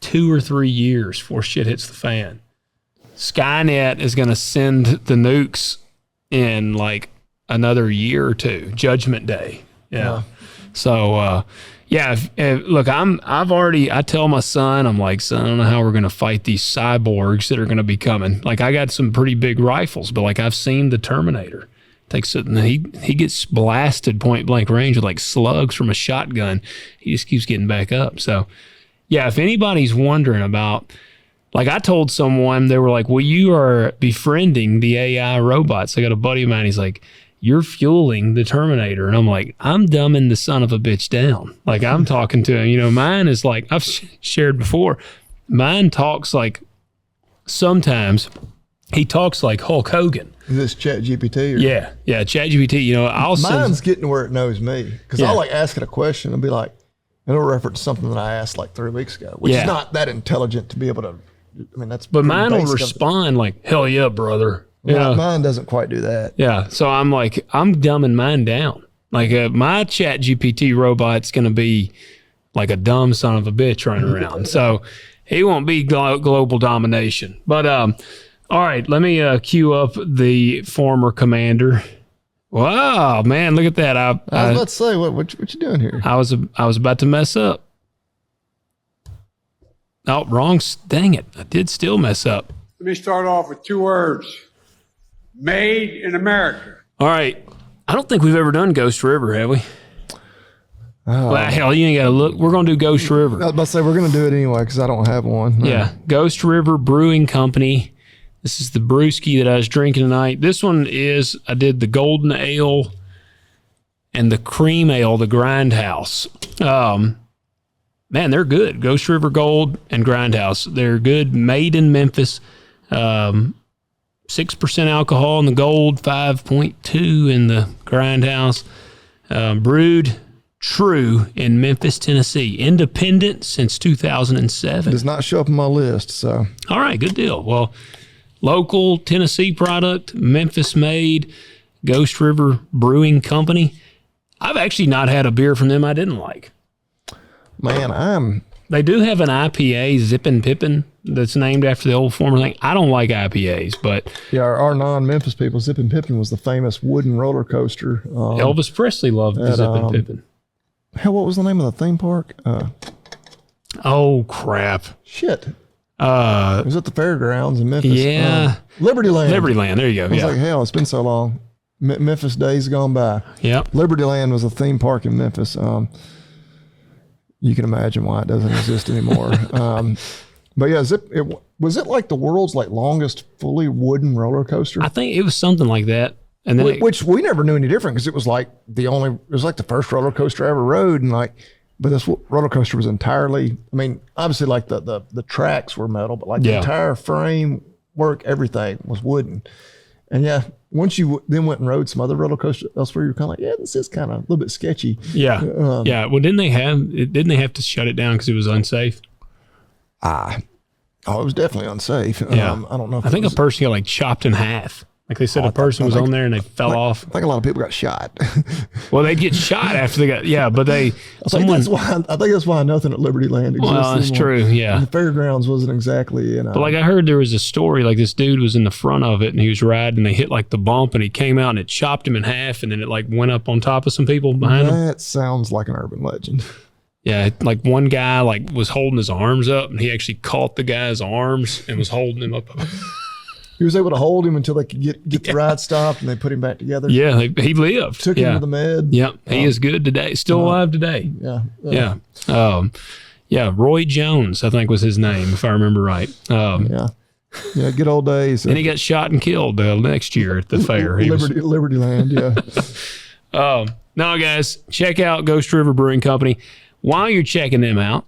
Speaker 2: 2 or 3 years before shit hits the fan. Skynet is going to send the nukes in like another year or two. Judgment Day. Yeah. So, yeah, look, I tell my son, I'm like, son, I don't know how we're going to fight these cyborgs that are going to be coming. Like, I got some pretty big rifles, but like, I've seen the Terminator. He gets blasted point blank range with like slugs from a shotgun. He just keeps getting back up. So, yeah, if anybody's wondering about, like, I told someone, they were like, well, you are befriending the AI robots. I got a buddy of mine, he's like, you're fueling the Terminator. And I'm like, I'm dumbing the son of a bitch down. Like, I'm talking to him. Mine is like, I've shared before, mine talks like, sometimes he talks like Hulk Hogan.
Speaker 3: Is this ChatGPT?
Speaker 2: Yeah, ChatGPT.
Speaker 3: Mine's getting to where it knows me, because I'll like ask it a question and be like, it'll reference something that I asked like 3 weeks ago, which is not that intelligent to be able to. I mean, that's. But
Speaker 2: mine will respond like, "Hell yeah, brother."
Speaker 3: Mine doesn't quite do that.
Speaker 2: Yeah, so I'm like, I'm dumbing mine down. Like my ChatGPT robot's gonna be like a dumb son of a bitch running around. So he won't be global domination. But all right, let me cue up the former commander. Wow, man, look at that!
Speaker 3: I was about to say, what you doing here?
Speaker 2: I was about to mess up. Oh, wrong! Dang it! I did still mess up.
Speaker 6: Let me start off with 2 words: made in America.
Speaker 2: All right, I don't think we've ever done Ghost River, have we? Well, hell, you ain't got to look. We're gonna do Ghost River.
Speaker 3: I was about to say we're gonna do it anyway because I don't have one. No.
Speaker 2: Yeah, Ghost River Brewing Company. This is the brewski that I was drinking tonight. This one is, I did the golden ale and the cream ale, the Grindhouse. Man, they're good. Ghost River Gold and Grindhouse. They're good. Made in Memphis. 6% alcohol in the Gold, 5.2 in the Grindhouse. Brewed true in Memphis, Tennessee. Independent since 2007.
Speaker 3: Does not show up on my list, so.
Speaker 2: All right, good deal. Well, local Tennessee product, Memphis made, Ghost River Brewing Company. I've actually not had a beer from them I didn't like.
Speaker 3: Man,
Speaker 2: They do have an IPA, Zippin' Pippin, that's named after the old former thing. I don't like IPAs, but...
Speaker 3: Yeah, our non-Memphis people, Zippin' Pippin was the famous wooden roller coaster.
Speaker 2: Elvis Presley loved the Zippin' Pippin.
Speaker 3: Hell, what was the name of the theme park?
Speaker 2: Oh, crap.
Speaker 3: Shit. It was at the fairgrounds in Memphis.
Speaker 2: Yeah.
Speaker 3: Libertyland.
Speaker 2: Libertyland, there you go.
Speaker 3: I was like, hell, it's been so long. Memphis days gone by.
Speaker 2: Yep.
Speaker 3: Libertyland was a theme park in Memphis. You can imagine why it doesn't exist anymore. But yeah, was it like the world's like longest fully wooden roller coaster?
Speaker 2: I think it was something like that. And then
Speaker 3: which we never knew any different because it was like it was like the first roller coaster I ever rode, and like, but this roller coaster was entirely, I mean, obviously like the tracks were metal, but like the entire frame work, everything was wooden. And yeah, once you then went and rode some other roller coaster elsewhere, you're kind of like, yeah, this is kind of a little bit sketchy.
Speaker 2: Yeah. Yeah. Well, didn't they have to shut it down because it was unsafe?
Speaker 3: It was definitely unsafe.
Speaker 2: Yeah.
Speaker 3: I don't know.
Speaker 2: I think a person got like chopped in half. Like they said, a person was on there and they fell off.
Speaker 3: I think a lot of people got shot.
Speaker 2: Well, they get shot after they got, but
Speaker 3: I think that's why nothing at Libertyland exists.
Speaker 2: Well, that's
Speaker 3: anymore.
Speaker 2: true, yeah.
Speaker 3: And the fairgrounds wasn't exactly,
Speaker 2: But like I heard there was a story, like this dude was in the front of it and he was riding and they hit like the bump and he came out and it chopped him in half and then it like went up on top of some people behind him.
Speaker 3: That sounds like an urban legend.
Speaker 2: Yeah, like one guy like was holding his arms up and he actually caught the guy's arms and was holding him up.
Speaker 3: He was able to hold him until they could get the ride stopped, and they put him back together.
Speaker 2: Yeah, he lived.
Speaker 3: Took him to the med.
Speaker 2: Yep, he is good today. Still alive today.
Speaker 3: Yeah.
Speaker 2: Yeah. Roy Jones, I think was his name, if I remember right.
Speaker 3: Yeah, good old days.
Speaker 2: And he got shot and killed next year at the fair.
Speaker 3: Liberty Land, yeah.
Speaker 2: No, guys, check out Ghost River Brewing Company. While you're checking them out,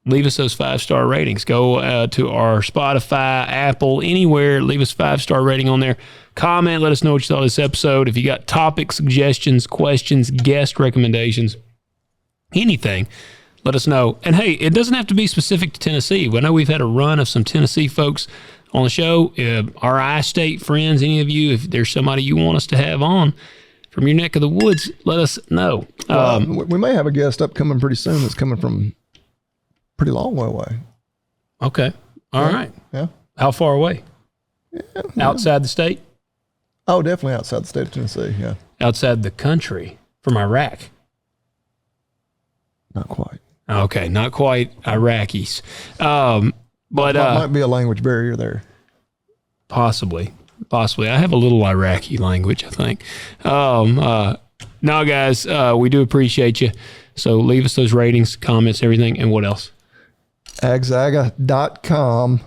Speaker 2: leave us those 5-star ratings. Go to our Spotify, Apple, anywhere. Leave us 5-star rating on there. Comment. Let us know what you thought of this episode. If you got topic suggestions, questions, guest recommendations, anything, let us know. And hey, it doesn't have to be specific to Tennessee. I know we've had a run of some Tennessee folks on the show. Our I-State friends, any of you, if there's somebody you want us to have on from your neck of the woods, let us know.
Speaker 3: We may have a guest upcoming pretty soon that's coming from pretty long way away.
Speaker 2: Okay. All right.
Speaker 3: Yeah.
Speaker 2: How far away? Outside the state?
Speaker 3: Oh, definitely outside the state of Tennessee, yeah.
Speaker 2: Outside the country, from Iraq?
Speaker 3: Not quite.
Speaker 2: Okay, not quite Iraqis. But
Speaker 3: might be a language barrier there.
Speaker 2: Possibly. I have a little Iraqi language, I think. No, guys, we do appreciate you. So leave us those ratings, comments, everything. And what else?
Speaker 3: agzaga.com,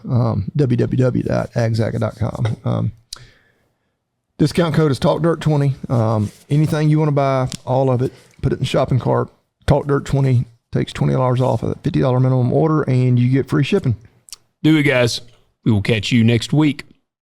Speaker 3: www.agzaga.com. Discount code is TalkDirt20. Anything you want to buy, all of it, put it in the shopping cart. TalkDirt20 takes $20 off of the $50 minimum order, and you get free shipping.
Speaker 2: Do it, guys. We will catch you next week.